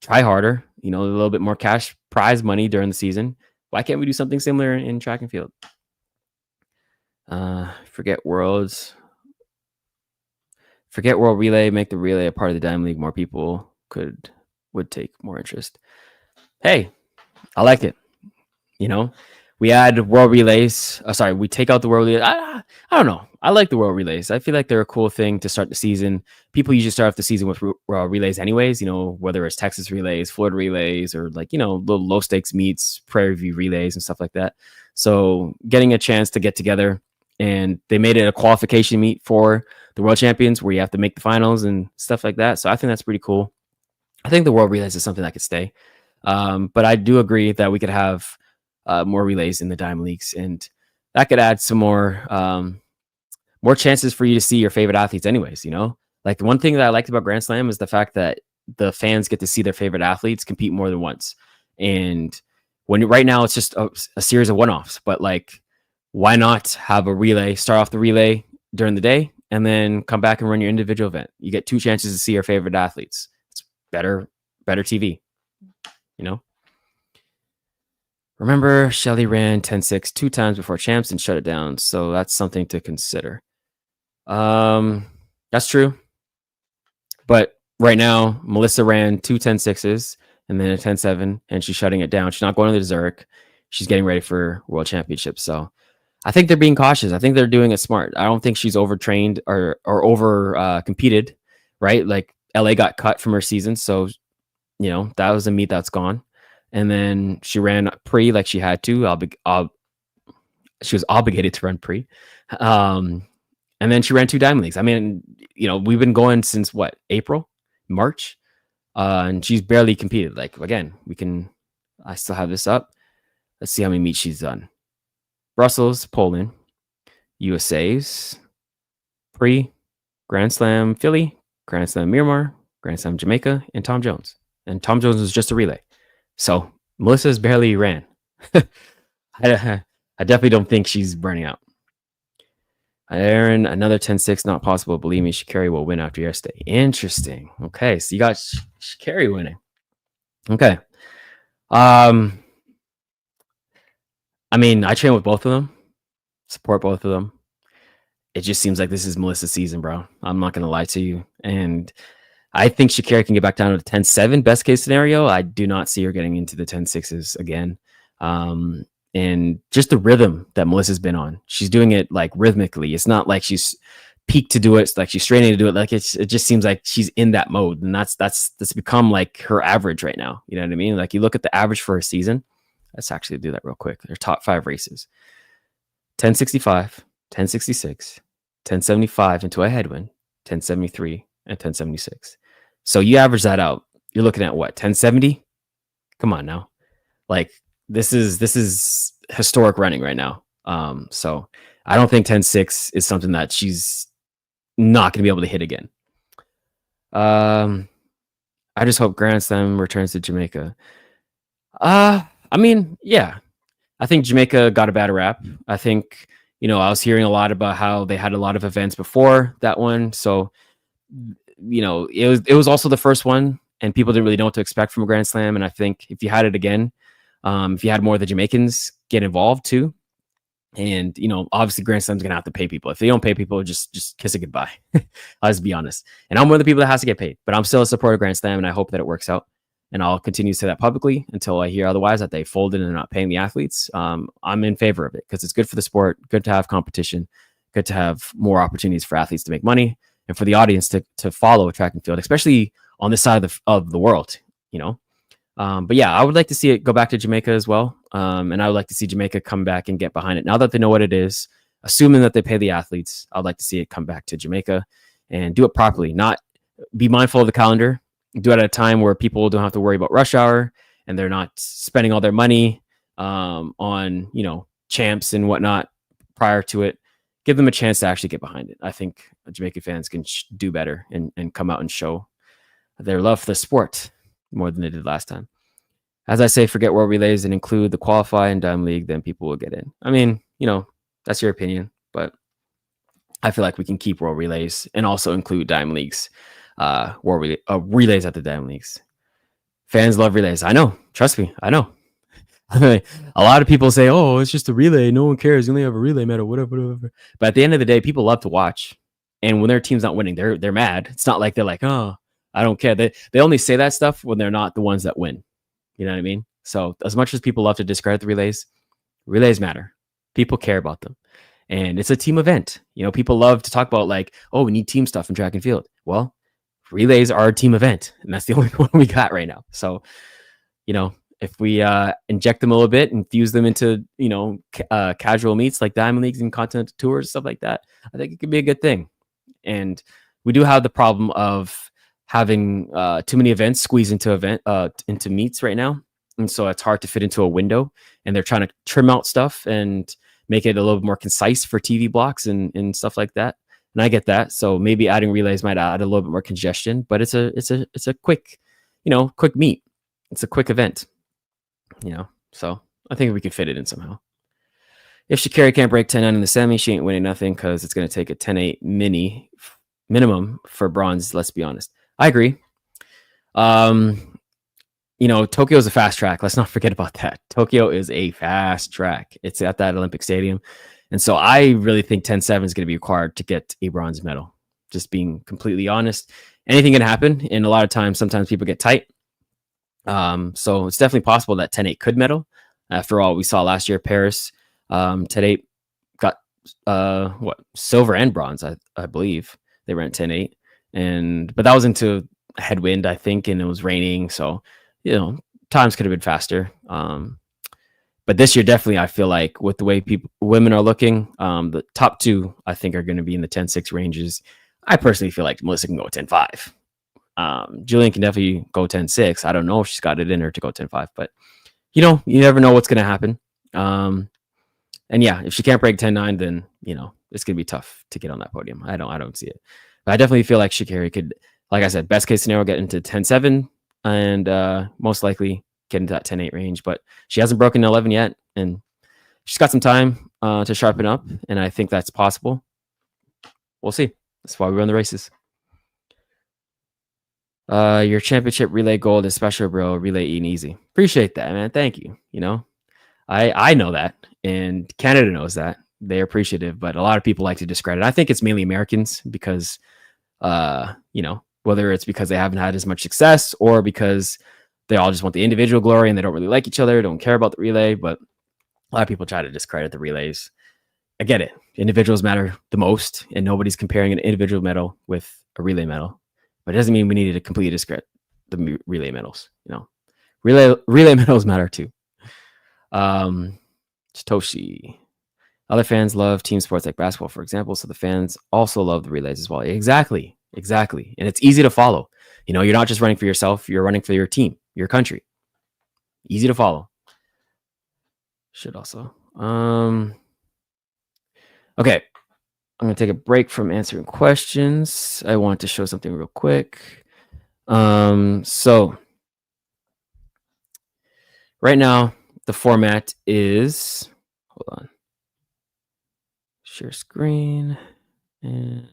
try harder, a little bit more cash prize money during the season. Why can't we do something similar in track and field? Forget world relay, make the relay a part of the Diamond League. More people would take more interest. Hey, I like it. We add world relays. We take out the world relays. I don't know. I like the world relays. I feel like they're a cool thing to start the season. People usually start off the season with relays anyways, whether it's Texas relays, Florida relays, or like, little low stakes meets, Prairie View relays and stuff like that. So getting a chance to get together, and they made it a qualification meet for the world champions where you have to make the finals and stuff like that. So I think that's pretty cool. I think the world relays is something that could stay. But I do agree that we could have more relays in the Diamond Leagues, and that could add some more chances for you to see your favorite athletes anyways. Like, the one thing that I liked about Grand Slam is the fact that the fans get to see their favorite athletes compete more than once. And right now it's just a series of one-offs, but like, why not have a relay, start off the relay during the day and then come back and run your individual event? You get 2 chances to see your favorite athletes. It's better TV, Remember, Shelly ran 10-6 2 times before champs and shut it down, so that's something to consider. That's true. But right now, Melissa ran 2 10-6s and then a 10-7, and she's shutting it down. She's not going to the Zurich. She's getting ready for World Championships. So I think they're being cautious. I think they're doing it smart. I don't think she's overtrained or over competed, right? Like LA got cut from her season. So, that was a meet that's gone. And then she ran pre like she had to. She was obligated to run pre. And then she ran 2 Diamond Leagues. I mean, we've been going since what, April, March, and she's barely competed. Like, again, I still have this up. Let's see how many meets she's done. Brussels, Poland, USA's, pre, Grand Slam Philly, Grand Slam Miramar, Grand Slam Jamaica, and Tom Jones. And Tom Jones was just a relay. So Melissa's barely ran. I definitely don't think she's burning out. Aaron, another 10-6, not possible. Believe me, Shikari will win after yesterday. Interesting. Okay, so you got Shikari winning. Okay. I mean, I train with both of them, support both of them. It just seems like this is Melissa's season, bro. I'm not going to lie to you. And I think Shakira can get back down to the 10-7 best case scenario. I do not see her getting into the 10-6s again. And just the rhythm that Melissa's been on, she's doing it like rhythmically. It's not like she's peaked to do it. It's like she's training to do it. Like it just seems like she's in that mode. And that's become like her average right now. You know what I mean? Like you look at the average for a season. Let's actually do that real quick. Their top 5 races: 1065, 1066, 1075 into a headwind, 1073, and 1076. So you average that out, you're looking at what, 1070? Come on now. Like this is historic running right now. So I don't think 10-6 is something that she's not going to be able to hit again. I just hope Grand Slam returns to Jamaica. I mean, yeah, I think Jamaica got a bad rap. I think, I was hearing a lot about how they had a lot of events before that one. So, it was also the first one and people didn't really know what to expect from a Grand Slam. And I think if you had it again, if you had more of the Jamaicans get involved too, and, obviously Grand Slam's going to have to pay people. If they don't pay people, just kiss it goodbye. I'll just be honest. And I'm one of the people that has to get paid, but I'm still a supporter of Grand Slam and I hope that it works out. And I'll continue to say that publicly until I hear otherwise, that they folded and they're not paying the athletes. I'm in favor of it because it's good for the sport, good to have competition, good to have more opportunities for athletes to make money and for the audience to follow track and field, especially on this side of the world, But yeah, I would like to see it go back to Jamaica as well. And I would like to see Jamaica come back and get behind it. Now that they know what it is, assuming that they pay the athletes, I'd like to see it come back to Jamaica and do it properly, not be mindful of the calendar. Do it at a time where people don't have to worry about rush hour and they're not spending all their money on, champs and whatnot prior to it. Give them a chance to actually get behind it. I think Jamaican fans can do better and come out and show their love for the sport more than they did last time. As I say, forget World Relays and include the Qualify and Diamond League, then people will get in. I mean, that's your opinion, but I feel like we can keep World Relays and also include Diamond Leagues. Relays at the Diamond Leagues. Fans love relays. I know. Trust me. I know. A lot of people say, "Oh, it's just a relay. No one cares. You only have a relay medal, whatever." But at the end of the day, people love to watch. And when their team's not winning, they're mad. It's not like they're like, "Oh, I don't care." They only say that stuff when they're not the ones that win. You know what I mean? So as much as people love to discredit the relays matter. People care about them. And it's a team event. People love to talk about like, "Oh, we need team stuff in track and field." Well, relays are a team event, and that's the only one we got right now. So, if we inject them a little bit and fuse them into, casual meets like Diamond Leagues and Continental Tours, stuff like that, I think it could be a good thing. And we do have the problem of having too many events squeezed into meets right now. And so it's hard to fit into a window, and they're trying to trim out stuff and make it a little bit more concise for TV blocks and stuff like that. And I get that. So maybe adding relays might add a little bit more congestion, but it's a quick, quick meet. It's a quick event, so I think we could fit it in somehow. If Shakira can't break 10-9 in the semi, she ain't winning nothing because it's going to take a 10-8 minimum for bronze. Let's be honest. I agree. Tokyo is a fast track. Let's not forget about that. Tokyo is a fast track. It's at that Olympic Stadium. And so I really think 10.7 is going to be required to get a bronze medal. Just being completely honest. Anything can happen. And a lot of times, sometimes people get tight. So it's definitely possible that 10.8 could medal. After all, we saw last year, Paris, 10.8 got silver and bronze, I believe. They ran 10.8. But that was into headwind, I think, and it was raining. So, times could have been faster. But this year, definitely, I feel like with the way women are looking, the top two, I think, are going to be in the 10.6 ranges. I personally feel like Melissa can go 10.5. Julian can definitely go 10.6. I don't know if she's got it in her to go 10.5, but you never know what's going to happen. And yeah, if she can't break 10.9, then it's going to be tough to get on that podium. I don't see it, but I definitely feel like Sha'Carri could, like I said, best case scenario, get into 10.7 and most likely get into that 10.8 range. But she hasn't broken 11 yet, and she's got some time to sharpen up, and I think that's possible. We'll see. That's why we run the races. Your championship relay gold is special, bro. Relay easy. Appreciate that, man. Thank you. I know that, and Canada knows that. They're appreciative, but a lot of people like to discredit. I think it's mainly Americans because, whether it's because they haven't had as much success or because they all just want the individual glory and they don't really like each other, don't care about the relay. But a lot of people try to discredit the relays. I get it. Individuals matter the most, and nobody's comparing an individual medal with a relay medal. But it doesn't mean we need to completely discredit the relay medals. Relay medals matter too. Toshi. Other fans love team sports like basketball, for example, so the fans also love the relays as well. Exactly. And it's easy to follow. You're not just running for yourself, you're running for your team, your country. Easy to follow. Should also. Okay. I'm going to take a break from answering questions. I want to show something real quick. So right now the format is, hold on. Share screen and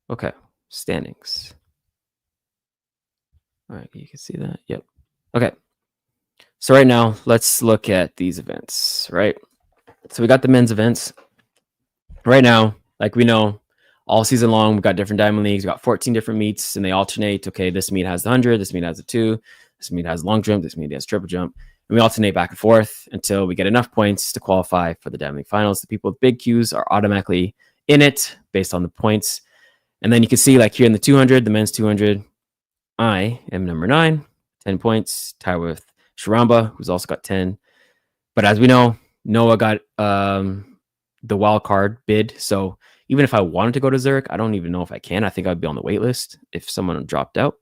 okay, standings. All right, you can see that. Yep. Okay. So right now, let's look at these events, right? So we got the men's events. Right now, like we know, all season long, we've got different diamond leagues. We've got 14 different meets, and they alternate. Okay, this meet has the 100, this meet has the 2, this meet has long jump, this meet has triple jump. And we alternate back and forth until we get enough points to qualify for the diamond league finals. The people with big Qs are automatically in it based on the points. And then you can see, like here in the 200, the men's 200, I am number 9, 10 points, tied with Sharamba, who's also got 10. But as we know, Noah got the wild card bid. So even if I wanted to go to Zurich, I don't even know if I can. I think I'd be on the wait list if someone dropped out,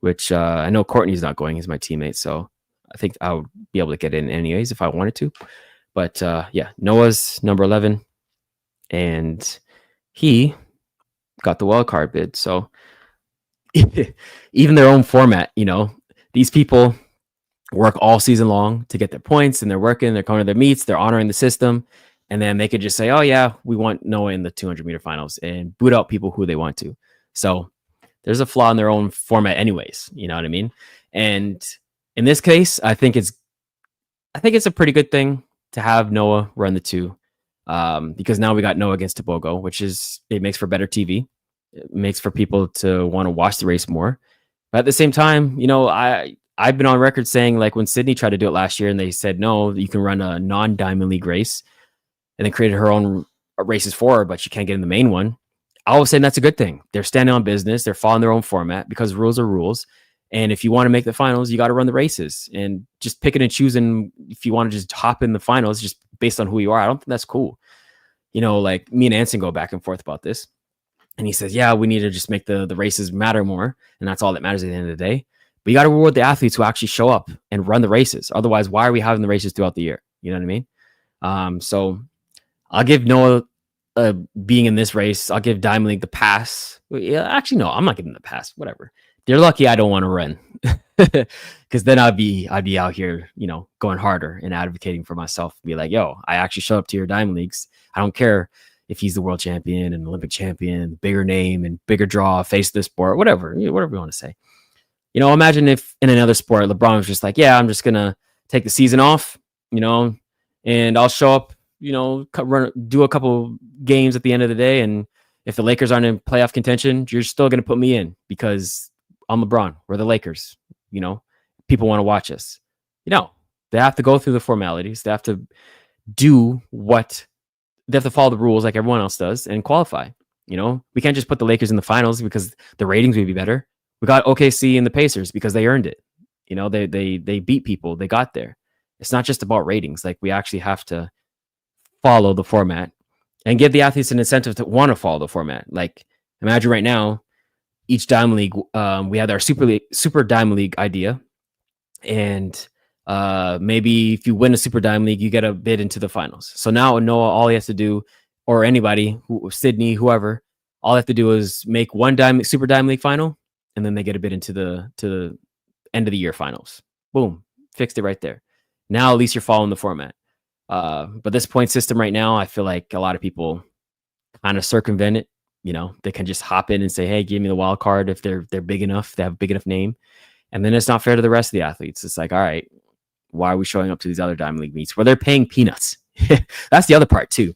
which I know Courtney's not going. He's my teammate. So I think I would be able to get in anyways if I wanted to. But yeah, Noah's number 11, and he got the wild card bid. So even their own format, these people work all season long to get their points, and they're working, they're coming to their meets, they're honoring the system, and then they could just say, oh yeah, we want Noah in the 200-meter finals, and boot out people who they want to. So there's a flaw in their own format anyways, you know what I mean? And in this case, I think it's a pretty good thing to have Noah run the 2, because now we got Noah against Tobogo, it makes for better TV. It makes for people to want to watch the race more. But at the same time, I've been on record saying, like, when Sydney tried to do it last year and they said, no, you can run a non-Diamond League race, and then created her own races for her, but she can't get in the main one. I was saying that's a good thing. They're standing on business. They're following their own format because rules are rules. And if you want to make the finals, you got to run the races, and just picking and choosing. If you want to just hop in the finals just based on who you are, I don't think that's cool. Like me and Anson go back and forth about this. And he says, yeah, we need to just make the races matter more. And that's all that matters at the end of the day. But you got to reward the athletes who actually show up and run the races. Otherwise, why are we having the races throughout the year? You know what I mean? So I'll give Noah being in this race. I'll give Diamond League the pass. Yeah, actually, no, I'm not giving them the pass. Whatever. They're lucky I don't want to run, because then I'd be out here, going harder and advocating for myself. Be like, yo, I actually show up to your Diamond Leagues. I don't care if he's the world champion and Olympic champion, bigger name and bigger draw, face of the sport, whatever you want to say. Imagine if in another sport, LeBron was just like, yeah, I'm just going to take the season off, and I'll show up, do a couple games at the end of the day. And if the Lakers aren't in playoff contention, you're still going to put me in because I'm LeBron. We're the Lakers. People want to watch us. They have to go through the formalities. They have to they have to follow the rules like everyone else does and qualify. We can't just put the Lakers in the finals because the ratings would be better. We got OKC and the Pacers because they earned it. They beat people. They got there. It's not just about ratings. Like, we actually have to follow the format and give the athletes an incentive to want to follow the format. Like, imagine right now, each Diamond League, we had our Super Diamond League idea. And maybe if you win a Super Diamond League, you get a bid into the finals. So now Noah, all he has to do, or anybody, Sydney, whoever, all they have to do is make one Super Diamond League final, and then they get a bid into the end of the year finals. Boom, fixed it right there. Now at least you're following the format. But this point system right now, I feel like a lot of people kind of circumvent it. They can just hop in and say, hey, give me the wild card if they're big enough, they have a big enough name. And then it's not fair to the rest of the athletes. It's like, all right, why are we showing up to these other Diamond League meets where they're paying peanuts? That's the other part too.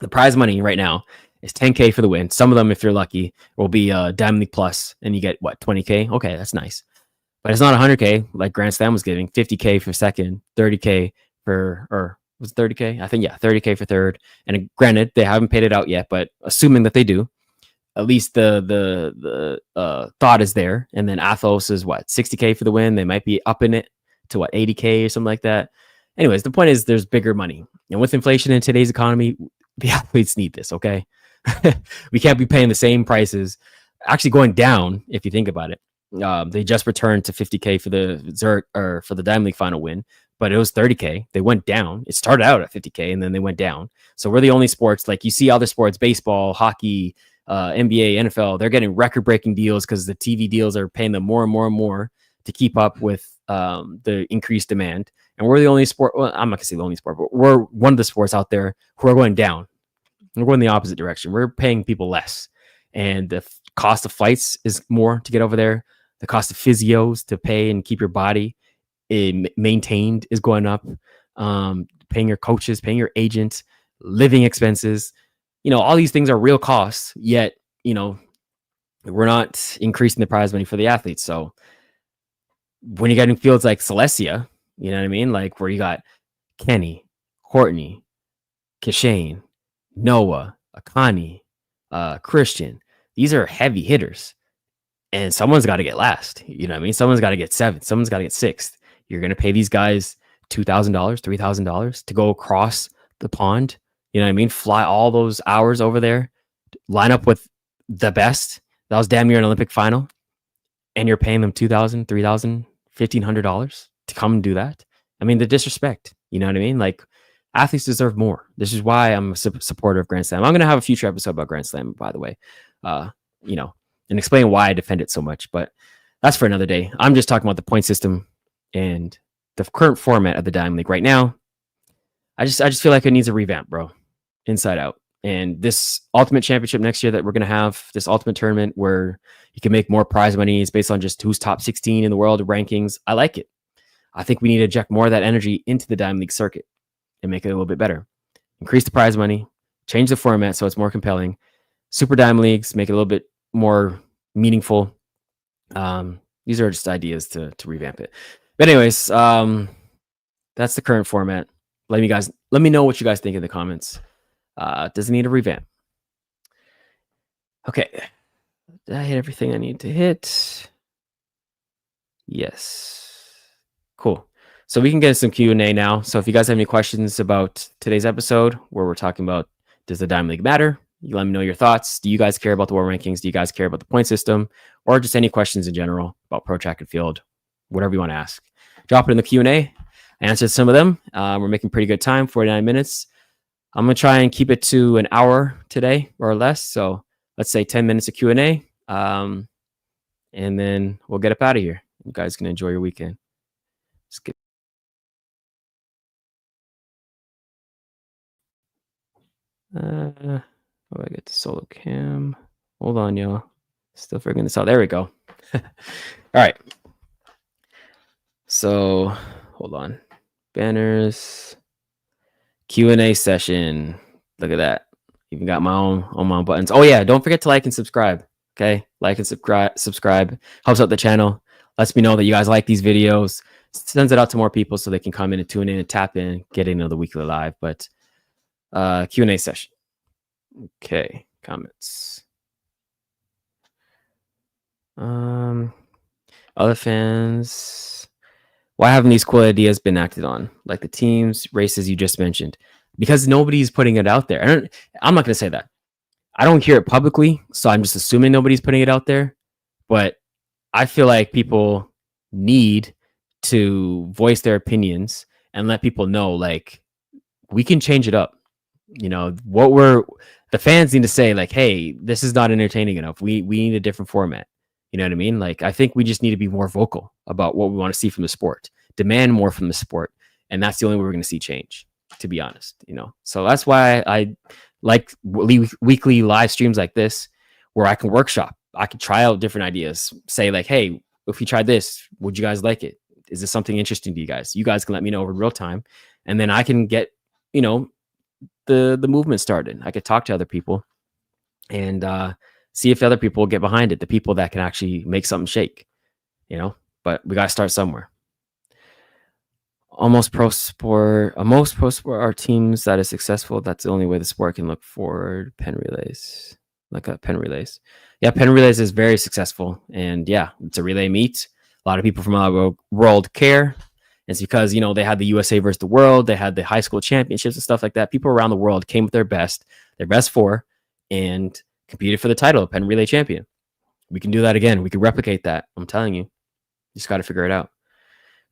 The prize money right now is $10K for the win. Some of them, if you're lucky, will be Diamond League Plus, and you get what, $20K? Okay, that's nice. But it's not $100K like Grand Slam was giving. $50K for second, $30K or was it $30K? I think, yeah, $30K for third. And granted, they haven't paid it out yet, but assuming that they do, at least the thought is there. And then Athos is what, $60K for the win. They might be upping it to what, $80K or something like that. Anyways, the point is there's bigger money. And with inflation in today's economy, the athletes need this, okay? We can't be paying the same prices. Actually going down, if you think about it. They just returned to $50K for the Zurich, or for the Diamond League final win, but it was $30K. They went down. It started out at $50K and then they went down. So we're the only sports, like you see other sports, baseball, hockey, NBA, NFL, they're getting record-breaking deals because the TV deals are paying them more and more and more to keep up with the increased demand. And we're the only sport, well, I'm not gonna say the only sport, but we're one of the sports out there who are going down. We're going the opposite direction. We're paying people less. And the cost of flights is more to get over there. The cost of physios to pay and keep your body maintained is going up. Paying your coaches, paying your agent, living expenses. All these things are real costs, yet, we're not increasing the prize money for the athletes. So when you get in fields like Celestia, you know what I mean? Like where you got Kenny, Courtney, Kishane, Noah, Akani, Christian. These are heavy hitters. And someone's got to get last. You know what I mean? Someone's got to get seventh. Someone's got to get sixth. You're going to pay these guys $2,000, $3,000 to go across the pond. You know what I mean? Fly all those hours over there, line up with the best. That was damn near an Olympic final. And you're paying them $2,000, $3,000, $1,500 to come and do that. I mean, the disrespect. You know what I mean? Like, athletes deserve more. This is why I'm a supporter of Grand Slam. I'm going to have a future episode about Grand Slam, by the way, and explain why I defend it so much. But that's for another day. I'm just talking about the point system and the current format of the Diamond League right now. I just feel like it needs a revamp, bro, inside out. And this Ultimate Championship next year that we're going to have, this Ultimate Tournament where you can make more prize money, is based on just who's top 16 in the world rankings. I like it. I think we need to inject more of that energy into the Diamond League circuit and make it a little bit better. Increase the prize money, change the format so it's more compelling. Super Diamond Leagues, make it a little bit more meaningful. These are just ideas to revamp it. But anyways, that's the current format. Let me know what you guys think in the comments. Does it need a revamp? Okay. Did I hit everything I need to hit? Yes. Cool. So we can get some Q&A now. So if you guys have any questions about today's episode, where we're talking about, does the Diamond League matter? You let me know your thoughts. Do you guys care about the world rankings? Do you guys care about the point system? Or just any questions in general about pro track and field? Whatever you want to ask. Drop it in the Q&A. I answered some of them. We're making pretty good time, 49 minutes. I'm going to try and keep it to an hour today or less. So let's say 10 minutes of Q&A. And then we'll get up out of here. You guys can enjoy your weekend. Skip. How do I get to solo cam? Hold on, y'all. Still figuring this out. There we go. All right. So hold on. Banners. Q&A session. Look at that. Even got my own buttons. Oh yeah, don't forget to like and subscribe. Okay, like and subscribe helps out the channel. Lets me know that you guys like these videos. Sends it out to more people so they can come in and tune in and tap in, get into the weekly live. But Q&A session. Okay, comments. Other fans. Why haven't these cool ideas been acted on, like the teams, races you just mentioned? Because nobody's putting it out there. I'm not going to say that. I don't hear it publicly, so I'm just assuming nobody's putting it out there. But I feel like people need to voice their opinions and let people know, like, we can change it up. You know, the fans need to say, like, hey, this is not entertaining enough. We need a different format. You know what I mean? Like, I think we just need to be more vocal about what we want to see from the sport, demand more from the sport. And that's the only way we're going to see change, to be honest, you know? So that's why I like weekly live streams like this, where I can workshop. I can try out different ideas, say like, hey, if you tried this, would you guys like it? Is this something interesting to you guys? You guys can let me know in real time. And then I can get, you know, the movement started. I could talk to other people and see if other people get behind it, the people that can actually make something shake, you know. But we got to start somewhere. Most pro sport are teams that is successful. That's the only way the sport can look forward. Pen relays, like a pen relays. Yeah, pen relays is very successful, and yeah, it's a relay meet. A lot of people from all over the world care. It's because, you know, they had the USA versus the world. They had the high school championships and stuff like that. People around the world came with their best four, and competed for the title of pen relay champion. We can do that again. We can replicate that. I'm telling you, just got to figure it out.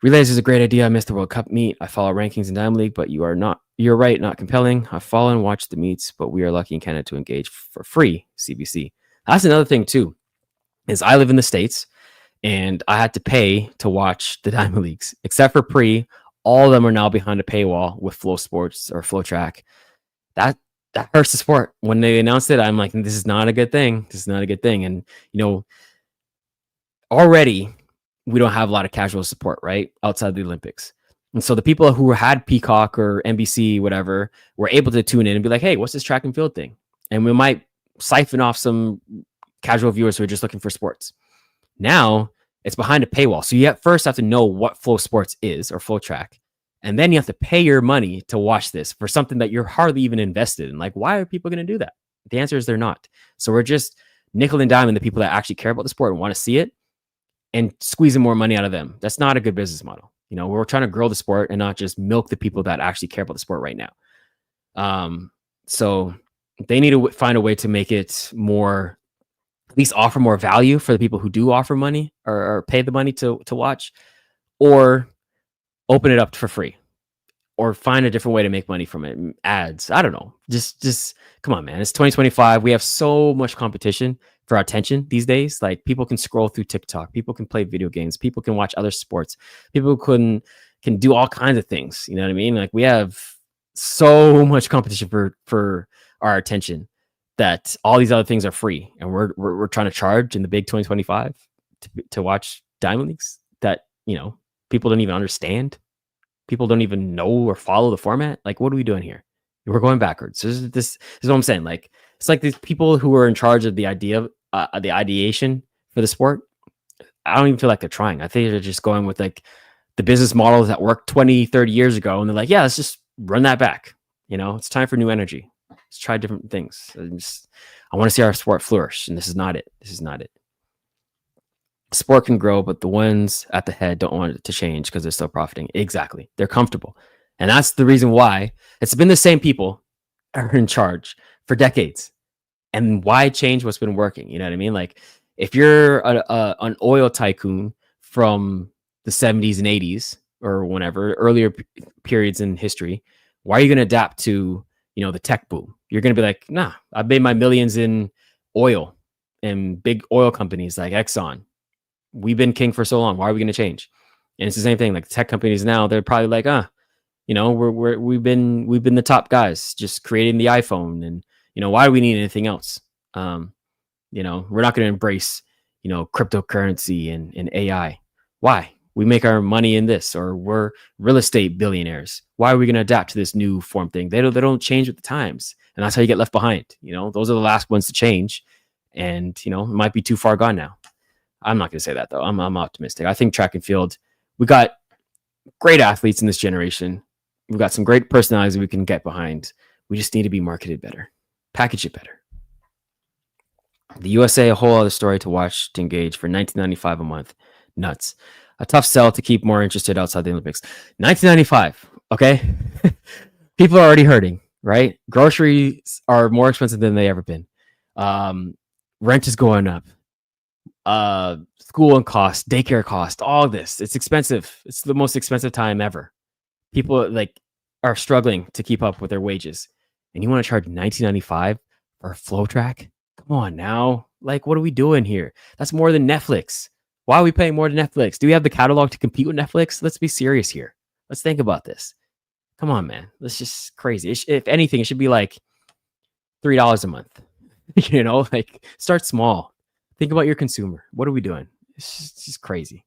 Relays is a great idea. I missed the World Cup meet. I follow rankings in Diamond League, but you're right, not compelling. I follow and watch the meets, but we are lucky in Canada to engage for free CBC. That's another thing too, is I live in the States and I had to pay to watch the Diamond Leagues, except for pre. All of them are now behind a paywall with Flow Sports or Flow Track. That hurts the sport. When they announced it, I'm like, this is not a good thing. This is not a good thing. And, you know, already we don't have a lot of casual support, right? Outside the Olympics. And so the people who had Peacock or NBC, whatever, were able to tune in and be like, hey, what's this track and field thing? And we might siphon off some casual viewers who are just looking for sports. Now it's behind a paywall. So you first have to know what Flow Sports is or Flow Track. And then you have to pay your money to watch this for something that you're hardly even invested in. Like, why are people going to do that? The answer is they're not. So we're just nickel and diming the people that actually care about the sport and want to see it and squeezing more money out of them. That's not a good business model. You know, we're trying to grow the sport and not just milk the people that actually care about the sport right now. So they need to find a way to make it more, at least offer more value for the people who do offer money or pay the money to watch, or open it up for free, or find a different way to make money from it. Ads. I don't know. Just come on, man. It's 2025. We have so much competition for our attention these days. Like, people can scroll through TikTok. People can play video games. People can watch other sports. People can do all kinds of things. You know what I mean? Like, we have so much competition for our attention that all these other things are free. And we're trying to charge in the big 2025 to watch Diamond Leagues that, you know, people don't even understand. People don't even know or follow the format. Like, what are we doing here? We're going backwards. This is what I'm saying. Like, it's like these people who are in charge of the idea, the ideation for the sport. I don't even feel like they're trying. I think they're just going with like the business models that worked 20, 30 years ago. And they're like, yeah, let's just run that back. You know, it's time for new energy. Let's try different things. I want to see our sport flourish. And this is not it. This is not it. Sport can grow, but the ones at the head don't want it to change because they're still profiting. Exactly. They're comfortable. And that's the reason why it's been the same people are in charge for decades. And why change what's been working? You know what I mean? Like, if you're an oil tycoon from the 70s and 80s or whenever, earlier periods in history, why are you going to adapt to, you know, the tech boom? You're going to be like, nah, I've made my millions in oil and big oil companies like Exxon. We've been king for so long. Why are we going to change? And it's the same thing. Like, tech companies now, they're probably like, You know, we've been the top guys, just creating the iPhone, and why do we need anything else? We're not going to embrace cryptocurrency and AI. Why? We make our money in this, or we're real estate billionaires. Why are we going to adapt to this new form thing? They don't change with the times, and that's how you get left behind. Those are the last ones to change, and it might be too far gone now. I'm not going to say that though. I'm optimistic. I think track and field, we got great athletes in this generation. We've got some great personalities we can get behind. We just need to be marketed better, package it better. The USA, a whole other story to watch, to engage for $19.95 a month. Nuts. A tough sell to keep more interested outside the Olympics. $19.95. Okay. People are already hurting, right? Groceries are more expensive than they ever been. Rent is going up. School and cost, daycare cost, all this. It's expensive. It's the most expensive time ever. People are struggling to keep up with their wages. And you want to charge $19.95 for a flow track? Come on now. What are we doing here? That's more than Netflix. Why are we paying more than Netflix? Do we have the catalog to compete with Netflix? Let's be serious here. Let's think about this. Come on, man. That's just crazy. If anything, it should be $3 a month. Start small. Think about your consumer. What are we doing? It's just crazy.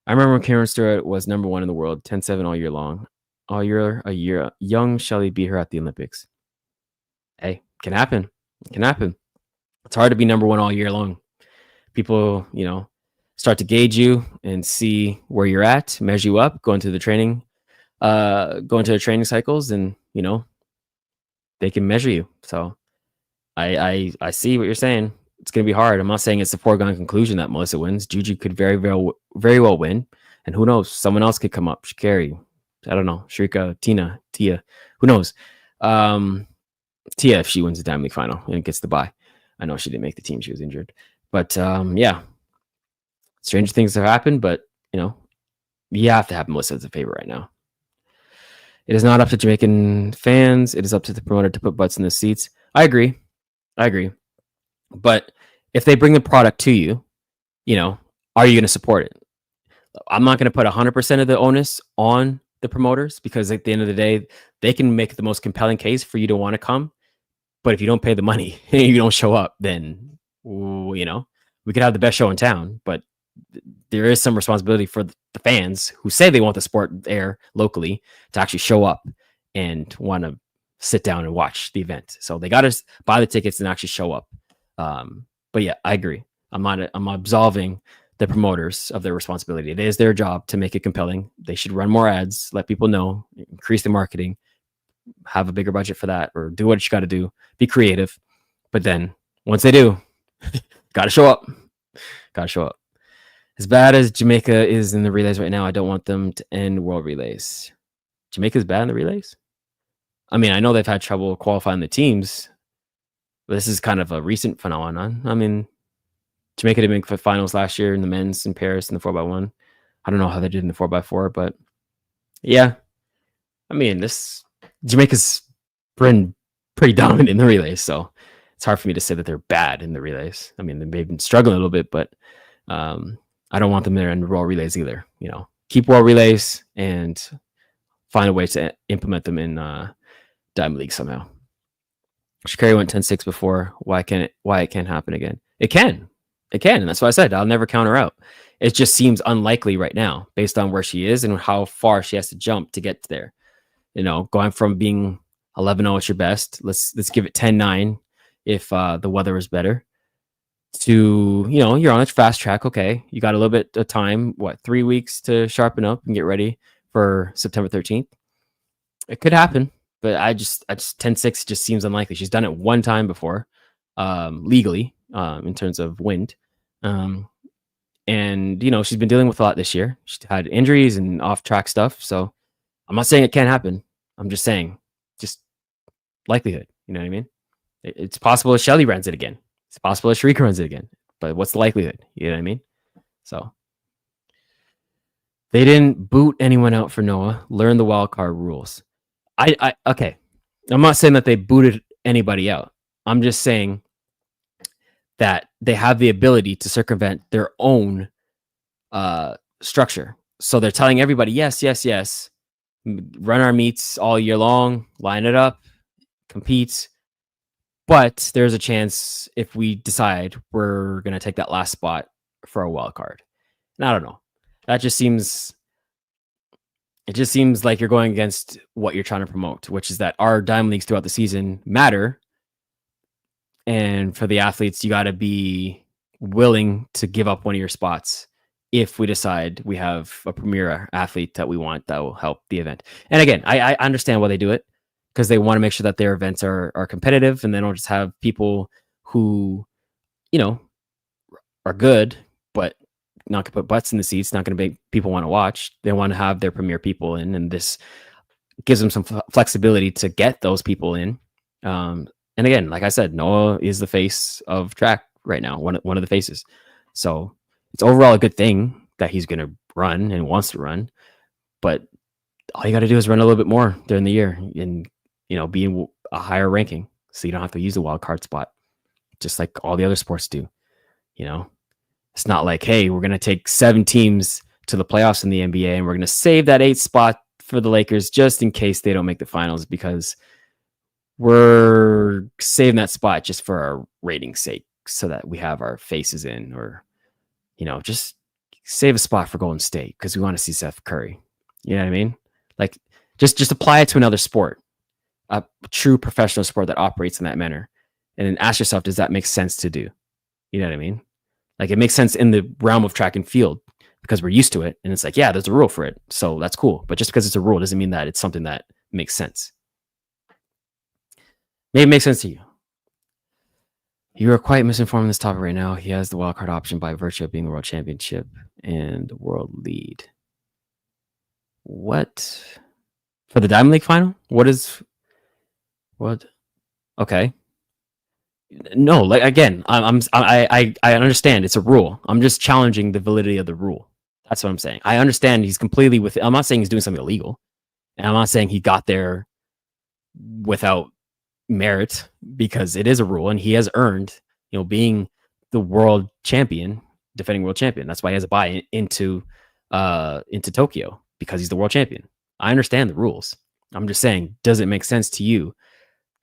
I remember when Karen Stewart was number 1 in the world, 10-7 all year long. All year, a year. Young Shelley beat her at the Olympics. Hey, can happen. It can happen. It's hard to be number 1 all year long. People, start to gauge you and see where you're at, measure you up, go into the training cycles, and they can measure you. So I see what you're saying. It's going to be hard. I'm not saying it's a foregone conclusion that Melissa wins. Juju could very well win, and who knows? Someone else could come up. Shikari, I don't know. Shrika, Tia, who knows? Tia, if she wins the Diamond League final and gets the bye. I know she didn't make the team; she was injured. But yeah, stranger things have happened. But you have to have Melissa as a favorite right now. It is not up to Jamaican fans. It is up to the promoter to put butts in the seats. I agree. But if they bring the product to you, are you going to support it? I'm not going to put 100% of the onus on the promoters, because at the end of the day, they can make the most compelling case for you to want to come. But if you don't pay the money and you don't show up, then, we could have the best show in town, but there is some responsibility for the fans who say they want the sport there locally to actually show up and want to sit down and watch the event. So they got to buy the tickets and actually show up. But yeah, I agree. I'm absolving the promoters of their responsibility. It is their job to make it compelling. They should run more ads, let people know, increase the marketing, have a bigger budget for that, or do what you got to do, be creative. But then once they do, got to show up. As bad as Jamaica is in the relays right now, I don't want them to end world relays. Jamaica's bad in the relays? I mean, I know they've had trouble qualifying the teams, but this is kind of a recent phenomenon. I mean, Jamaica didn't make the finals last year in the men's in Paris in the 4x1. I don't know how they did in the 4x4, but yeah. I mean, Jamaica's been pretty dominant in the relays, so it's hard for me to say that they're bad in the relays. I mean, they've been struggling a little bit, but I don't want them there in world relays either. Keep world relays and find a way to implement them in Diamond League somehow. Shikari went 10-6 before. Why it can't happen again? It can, and that's why I said I'll never count her out. It just seems unlikely right now, based on where she is and how far she has to jump to get there. Going from being 11-0 at your best, let's give it 10-9 if the weather is better, to you're on a fast track. Okay, you got a little bit of time, 3 weeks to sharpen up and get ready for September 13th. It could happen, but I just 10-6 just seems unlikely. She's done it one time before, legally, in terms of wind, and she's been dealing with a lot this year. She's had injuries and off track stuff, so I'm not saying it can't happen. I'm just saying, just likelihood. You know what I mean? It's possible that Shelly runs it again. It's possible that Sharika runs it again. But what's the likelihood? You know what I mean? So they didn't boot anyone out for Noah. Learn the wild card rules. Okay. I'm not saying that they booted anybody out. I'm just saying that they have the ability to circumvent their own structure. So they're telling everybody, yes, run our meets all year long, line it up, compete. But there's a chance if we decide we're going to take that last spot for a wild card. And I don't know. It just seems like you're going against what you're trying to promote, which is that our Diamond Leagues throughout the season matter. And for the athletes, you got to be willing to give up one of your spots if we decide we have a premier athlete that we want that will help the event. And again, I understand why they do it, because they want to make sure that their events are competitive, and they don't just have people who, are good, but not going to put butts in the seats, not going to make people want to watch. They want to have their premier people in, and this gives them some flexibility to get those people in. And again, like I said, Noah is the face of track right now, one of the faces. So it's overall a good thing that he's going to run and wants to run, but all you got to do is run a little bit more during the year and, be in a higher ranking, so you don't have to use the wild card spot, just like all the other sports do. It's not like, hey, we're going to take 7 teams to the playoffs in the NBA and we're going to save that 8th spot for the Lakers just in case they don't make the finals, because we're saving that spot just for our rating's sake so that we have our faces in, or, just save a spot for Golden State because we want to see Steph Curry. You know what I mean? Like, just apply it to another sport, a true professional sport that operates in that manner. And then ask yourself, does that make sense to do? You know what I mean? Like, it makes sense in the realm of track and field because we're used to it. And it's like, yeah, there's a rule for it, so that's cool. But just because it's a rule doesn't mean that it's something that makes sense. Maybe it makes sense to you. You are quite misinformed on this topic right now. He has the wildcard option by virtue of being the world championship and the world lead. What? For the Diamond League final? What? Okay. No, like, again, I understand it's a rule. I'm just challenging the validity of the rule. That's what I'm saying. I understand he's completely with it. I'm not saying he's doing something illegal, and I'm not saying he got there without merit, because it is a rule and he has earned, being the world champion, defending world champion. That's why he has a buy into Tokyo, because he's the world champion. I understand the rules. I'm just saying, does it make sense to you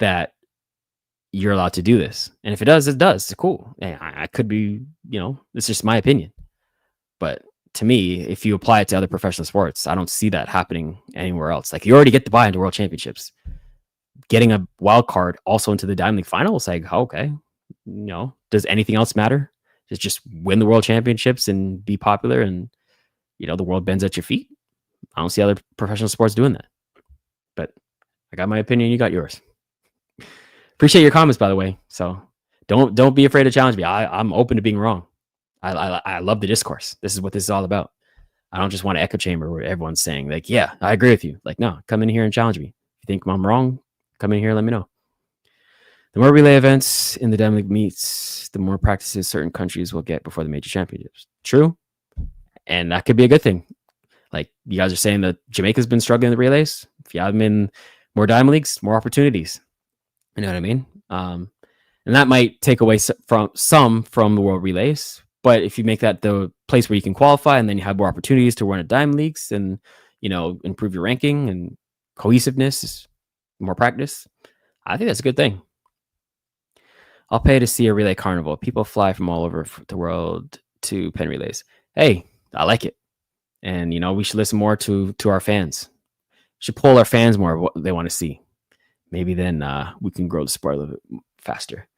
that you're allowed to do this? And if it does, it does. It's cool. I could be, it's just my opinion. But to me, if you apply it to other professional sports, I don't see that happening anywhere else. Like, you already get the buy into world championships. Getting a wild card also into the Diamond League final is like, okay, does anything else matter? Just win the world championships and be popular, and the world bends at your feet. I don't see other professional sports doing that. But I got my opinion, you got yours. Appreciate your comments, by the way. So don't be afraid to challenge me. I'm open to being wrong. I love the discourse. This is what this is all about. I don't just want an echo chamber where everyone's saying, like, yeah, I agree with you. Like, no, come in here and challenge me. If you think I'm wrong, come in here and let me know. The more relay events in the Diamond League meets, the more practices certain countries will get before the major championships. True. And that could be a good thing. Like, you guys are saying that Jamaica's been struggling in the relays. If you have them in more Diamond Leagues, more opportunities. You know what I mean? And that might take away from the world relays. But if you make that the place where you can qualify, and then you have more opportunities to run at Diamond Leagues and, improve your ranking and cohesiveness, more practice, I think that's a good thing. I'll pay to see a relay carnival. People fly from all over the world to Penn relays. Hey, I like it. And, we should listen more to our fans. We should poll our fans more of what they want to see. Maybe then we can grow the sport a little bit faster.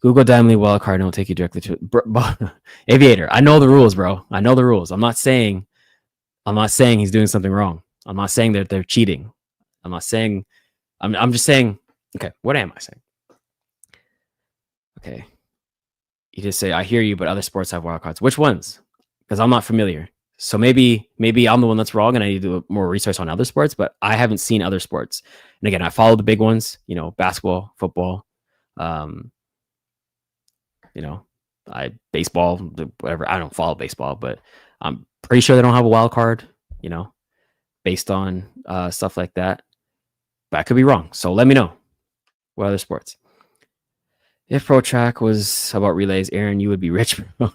Google Diamond League wildcard and it'll take you directly to Aviator. I know the rules, bro. I know the rules. I'm not saying he's doing something wrong. I'm not saying that they're cheating. I'm not saying. I'm just saying. Okay, what am I saying? Okay, you just say, I hear you, but other sports have wildcards. Which ones? Because I'm not familiar. So maybe I'm the one that's wrong, and I need to do more research on other sports. But I haven't seen other sports. And again, I follow the big ones. Basketball, football. Baseball, whatever. I don't follow baseball, but I'm pretty sure they don't have a wild card, based on stuff like that. But I could be wrong. So let me know. What other sports? If Pro Track was about relays, Aaron, you would be rich, bro.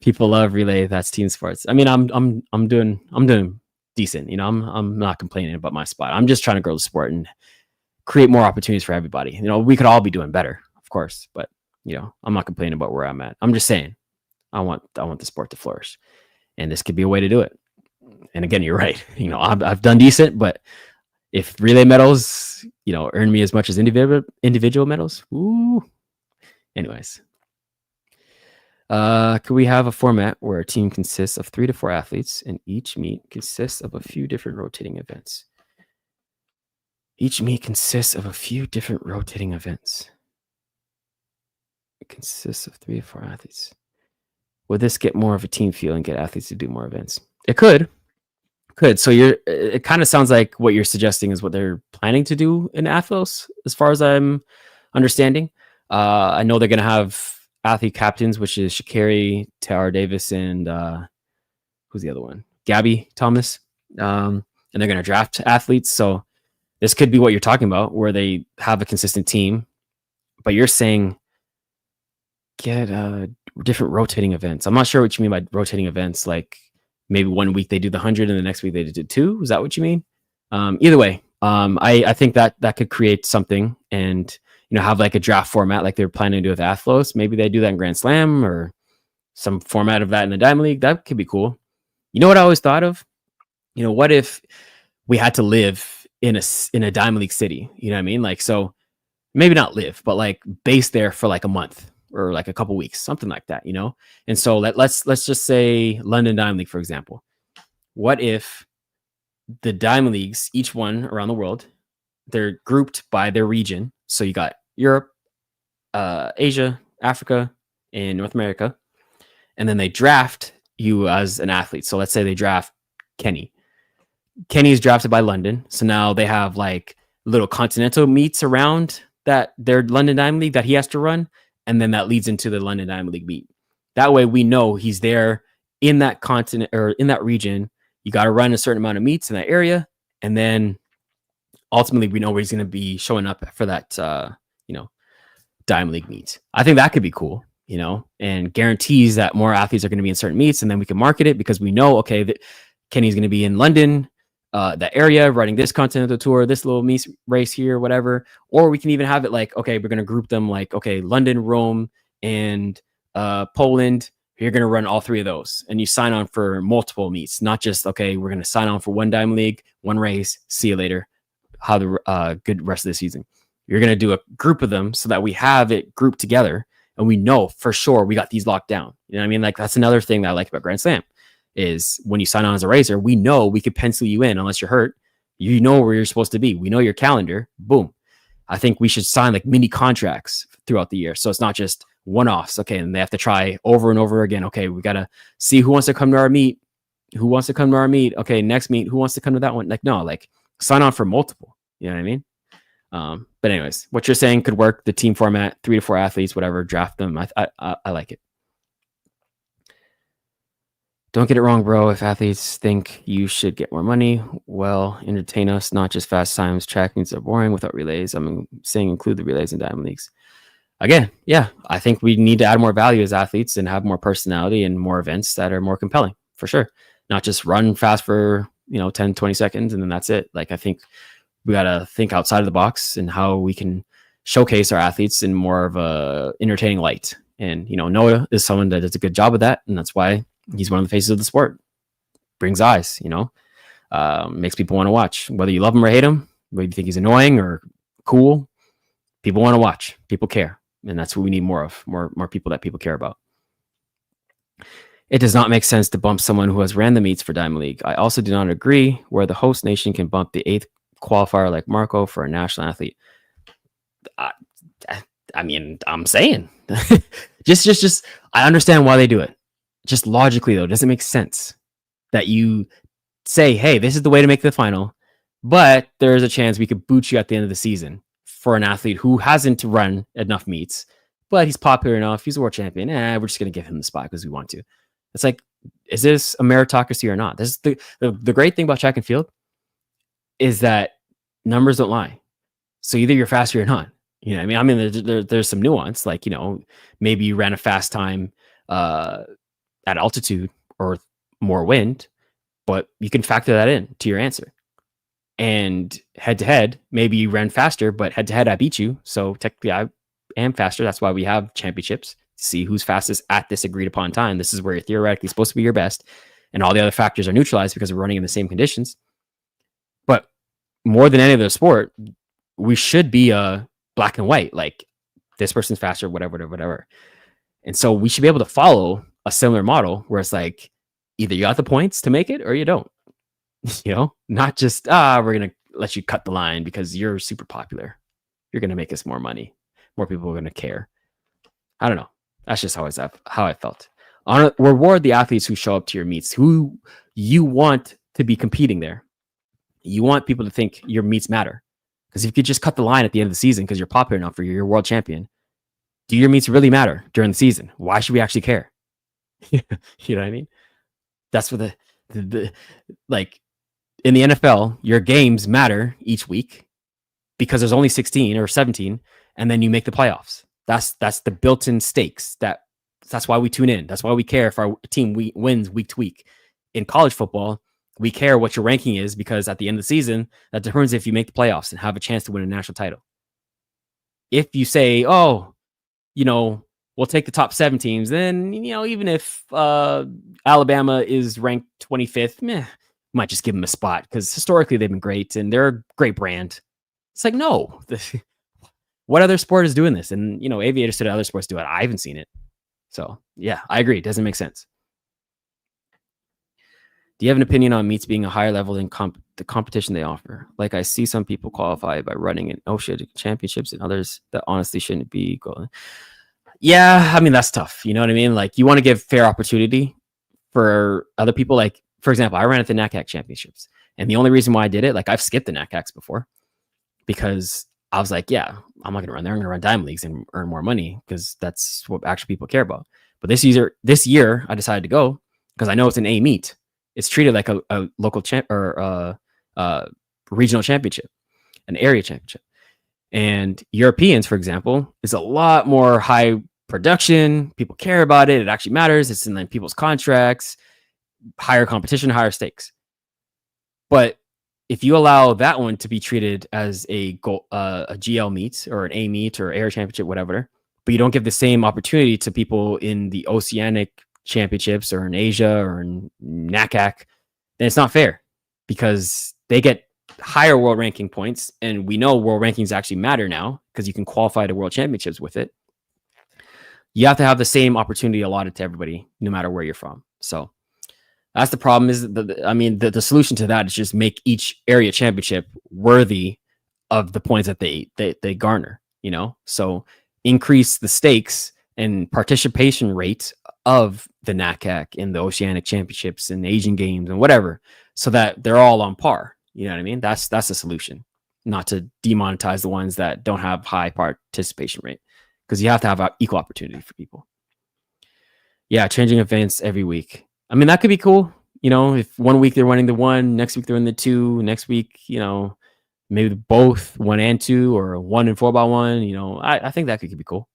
People love relay. That's team sports. I mean, I'm doing decent. I'm not complaining about my spot. I'm just trying to grow the sport and create more opportunities for everybody. We could all be doing better, of course, but I'm not complaining about where I'm at. I'm just saying I want the sport to flourish, and this could be a way to do it. And again, you're right. I've done decent, but if relay medals, earn me as much as individual medals, ooh. Anyways, could we have a format where a team consists of 3 to 4 athletes, and each meet consists of a few different rotating events? Each meet consists of a few different rotating events. It consists of 3 to 4 athletes. Would this get more of a team feel and get athletes to do more events? It could. So it kind of sounds like what you're suggesting is what they're planning to do in Athlos, as far as I'm understanding. I know they're going to have athlete captains, which is Sha'Carri, Tara Davis, and who's the other one? Gabby Thomas. And they're going to draft athletes. So this could be what you're talking about, where they have a consistent team, but you're saying get different rotating events. I'm not sure what you mean by rotating events. Like maybe one week they do the 100 and the next week they did 2. Is that what you mean? Either way, I think that could create something, and have like a draft format like they're planning to do with Athlos. Maybe they do that in Grand Slam or some format of that in the Diamond League. That could be cool. You know what I always thought of? What if we had to live in a Diamond League city? You know what I mean? Like, so maybe not live, but like base there for like a month or like a couple weeks, something like that, And so let's just say London Diamond League, for example. What if the Diamond Leagues, each one around the world, they're grouped by their region? So you got Europe, Asia, Africa, and North America. And then they draft you as an athlete. So let's say they draft Kenny. Kenny's drafted by London. So now they have like little continental meets around that their London Diamond League that he has to run. And then that leads into the London Diamond League meet. That way we know he's there in that continent or in that region. You got to run a certain amount of meets in that area. And then ultimately we know where he's going to be showing up for that, Diamond League meet. I think that could be cool, and guarantees that more athletes are going to be in certain meets, and then we can market it because we know, okay, that Kenny's going to be in London, that area, running this continental tour, this little meet race here, whatever. Or we can even have it like, okay, we're going to group them like, okay, London, Rome, and Poland. You're going to run all 3 of those, and you sign on for multiple meets, not just, okay, we're going to sign on for one Diamond League, one race, see you later. How the good rest of the season. You're going to do a group of them so that we have it grouped together and we know for sure we got these locked down. You know what I mean? Like that's another thing that I like about Grand Slam is when you sign on as a racer, we know we could pencil you in unless you're hurt. You know where you're supposed to be. We know your calendar. Boom. I think we should sign like mini contracts throughout the year. So it's not just one-offs. Okay. And they have to try over and over again. Okay. We got to see who wants to come to our meet. Okay. Next meet. Who wants to come to that one? Like, no, like sign on for multiple. You know what I mean? But anyways, what you're saying could work. The team format, 3 to 4 athletes, whatever, draft them. I like it. Don't get it wrong, bro. If athletes think you should get more money, well, entertain us, not just fast times. Track meets are boring without relays. I'm saying include the relays in Diamond Leagues. Again, yeah, I think we need to add more value as athletes and have more personality and more events that are more compelling, for sure. Not just run fast for, 10, 20 seconds, and then that's it. Like, I think we got to think outside of the box and how we can showcase our athletes in more of a entertaining light. And, Noah is someone that does a good job of that. And that's why he's one of the faces of the sport. Brings eyes, makes people want to watch. Whether you love him or hate him, whether you think he's annoying or cool, people want to watch. People care. And that's what we need more of, more people that people care about. It does not make sense to bump someone who has ran the meets for Diamond League. I also do not agree where the host nation can bump the 8th qualifier like Marco for a national athlete. I mean, I'm saying just I understand why they do it. Just logically though, does it make sense that you say, hey, this is the way to make the final, but there's a chance we could boot you at the end of the season for an athlete who hasn't run enough meets, but he's popular enough, he's a world champion, we're just going to give him the spot because we want to. It's like, is this a meritocracy or not? This is the great thing about track and field is that numbers don't lie. So either you're fast or you're not. You know what I mean? There's some nuance, like, maybe you ran a fast time at altitude or more wind, but you can factor that in to your answer. And head to head, maybe you ran faster, but head to head, I beat you. So technically, I am faster. That's why we have championships to see who's fastest at this agreed upon time. This is where you're theoretically supposed to be your best, and all the other factors are neutralized because we're running in the same conditions. But more than any other sport, we should be black and white. Like this person's faster, whatever. And so we should be able to follow a similar model where it's like either you got the points to make it or you don't. Not just we're gonna let you cut the line because you're super popular. You're gonna make us more money. More people are gonna care. I don't know. That's just how I felt. Reward the athletes who show up to your meets, who you want to be competing there. You want people to think your meets matter. Because if you could just cut the line at the end of the season because you're popular enough or you're world champion, do your meets really matter during the season? Why should we actually care? You know what I mean? That's what the like. In the NFL, your games matter each week because there's only 16 or 17, and then you make the playoffs. That's the built-in stakes. That's why we tune in. That's why we care if our team wins week to week. In college football, we care what your ranking is because at the end of the season, that determines if you make the playoffs and have a chance to win a national title. If you say, we'll take the top 7 teams, then, even if Alabama is ranked 25th, might just give them a spot because historically they've been great and they're a great brand. It's like, no, what other sport is doing this? And, aviators said other sports do it. I haven't seen it. So yeah, I agree. It doesn't make sense. Do you have an opinion on meets being a higher level than the competition they offer? Like I see some people qualify by running in championships and others that honestly shouldn't be going. Yeah. I mean, that's tough. You know what I mean? Like you want to give fair opportunity for other people. Like, for example, I ran at the NACAC championships, and the only reason why I did it, like I've skipped the NACACs before because I was like, yeah, I'm not going to run there. I'm going to run Diamond Leagues and earn more money because that's what actually people care about. But this year I decided to go because I know it's an A meet. It's treated like a local regional championship, an area championship. And Europeans, for example, is a lot more high production. People care about it. It actually matters. It's in people's contracts. Higher competition, higher stakes. But if you allow that one to be treated as a GL meet or an A meet or area championship, whatever, but you don't give the same opportunity to people in the Oceanic championships or in Asia or in NACAC, then it's not fair because they get higher world ranking points. And we know world rankings actually matter now because you can qualify to world championships with it. You have to have the same opportunity allotted to everybody, no matter where you're from. So that's the problem. Is the solution to that is just make each area championship worthy of the points that they garner. So increase the stakes and participation rate of the NACAC and the Oceanic championships and Asian games and whatever, so that they're all on par. You know what I mean? That's the solution. Not to demonetize the ones that don't have high participation rate, because you have to have equal opportunity for people. Yeah, changing events every week. I mean, that could be cool. If 1 week they're running the 1, next week they're in the 2, next week, maybe both 1 and 2 or 1 and 4x1. I think that could be cool.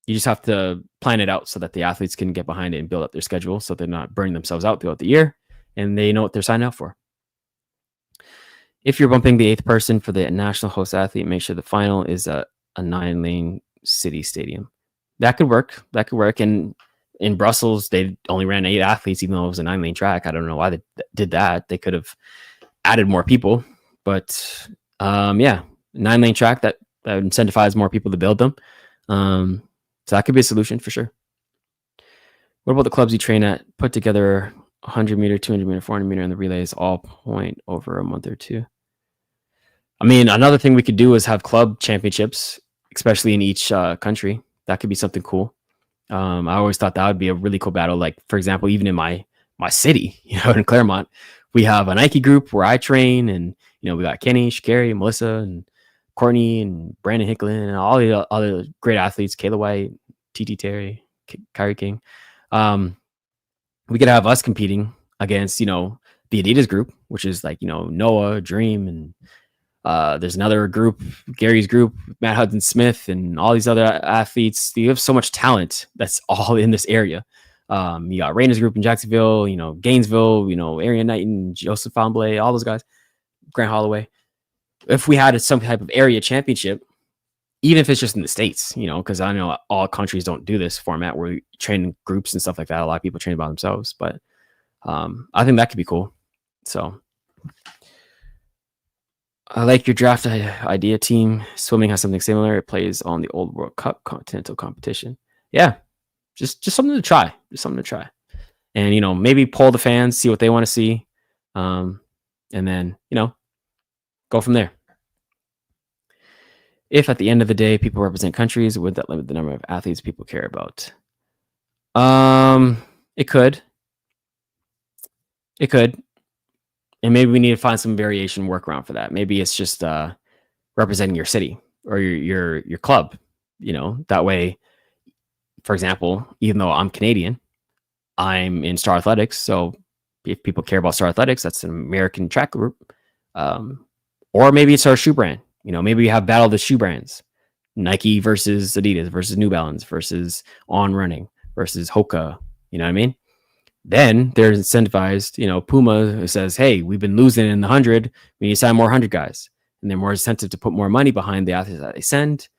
You just have to plan it out so that the athletes can get behind it and build up their schedule so they're not burning themselves out throughout the year and they know what they're signing up for. If you're bumping the 8th person for the national host athlete, make sure the final is a 9-lane city stadium. That could work. And in Brussels, they only ran 8 athletes, even though it was a 9-lane track. I don't know why they did that. They could have added more people, but 9-lane track that incentivizes more people to build them. So that could be a solution for sure. What about the clubs you train at? Put together 100 meter, 200 meter, 400 meter, and the relays all point over a month or 2. I mean, another thing we could do is have club championships, especially in each country. That could be something cool. I always thought that would be a really cool battle. Like, for example, even in my city, in Claremont, we have a Nike group where I train, and we got Kenny, Shakari, Melissa, and Courtney, and Brandon Hicklin, and all the other great athletes, Kayla White, TT Terry, Kyrie King. We could have us competing against, the Adidas group, which is like, Noah, Dream, and there's another group, Gary's group, Matt Hudson Smith, and all these other athletes. You have so much talent that's all in this area. You got Raiders group in Jacksonville, Gainesville, Arian Knighton, Joseph Famblay, all those guys, Grant Holloway. If we had some type of area championship, even if it's just in the States, because I know all countries don't do this format where we train in groups and stuff like that. A lot of people train by themselves, but I think that could be cool. So I like your draft idea, team. Swimming has something similar. It plays on the old World Cup continental competition. Yeah, just something to try. Just something to try. And, maybe poll the fans, see what they want to see. And then, go from there. If at the end of the day people represent countries, would that limit the number of athletes people care about? It could. And maybe we need to find some variation workaround for that. Maybe it's just representing your city or your club. That way, for example, even though I'm Canadian, I'm in Star Athletics. So if people care about Star Athletics, that's an American track group. Or maybe it's our shoe brand. Maybe we have battle of the shoe brands, Nike versus Adidas versus New Balance versus On Running versus Hoka. You know what I mean? Then they're incentivized. Puma says, hey, we've been losing in the 100. We need to sign more 100 guys. And they're more incentive to put more money behind the athletes that they send.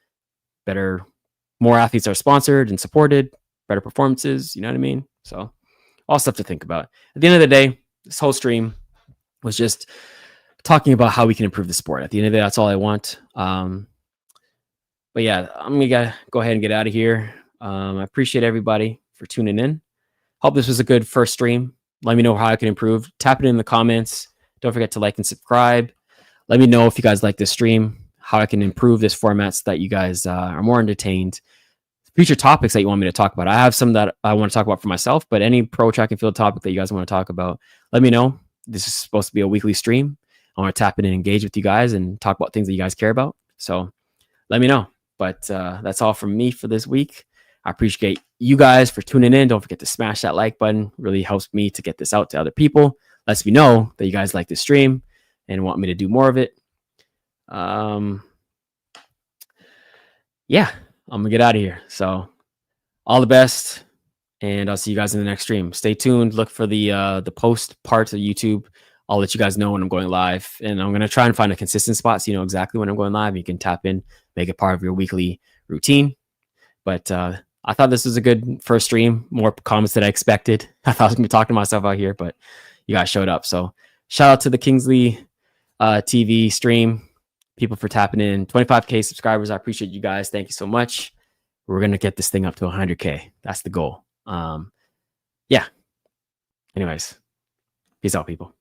More athletes are sponsored and supported, better performances. You know what I mean? So all stuff to think about. At the end of the day, this whole stream was just talking about how we can improve the sport. At the end of the day, that's all I want. But yeah, I'm going to go ahead and get out of here. I appreciate everybody for tuning in. Hope this was a good first stream. Let me know how I can improve. Tap it in the comments. Don't forget to like and subscribe. Let me know if you guys like this stream, how I can improve this format so that you guys are more entertained. Future topics that you want me to talk about. I have some that I want to talk about for myself, but any pro track and field topic that you guys want to talk about, let me know. This is supposed to be a weekly stream. I want to tap in and engage with you guys and talk about things that you guys care about. So let me know. But that's all from me for this week. I appreciate you guys for tuning in. Don't forget to smash that like button. It really helps me to get this out to other people. Lets me know that you guys like this stream and want me to do more of it. Yeah, I'm going to get out of here. So all the best. And I'll see you guys in the next stream. Stay tuned. Look for the post parts of YouTube. I'll let you guys know when I'm going live, and I'm going to try and find a consistent spot so you know exactly when I'm going live. You can tap in, make it part of your weekly routine. But I thought this was a good first stream. More comments than I expected. I thought I was going to be talking to myself out here, but you guys showed up. So shout out to the Kingsley TV stream. People for tapping in. 25K subscribers. I appreciate you guys. Thank you so much. We're going to get this thing up to 100K. That's the goal. Yeah. Anyways, peace out, people.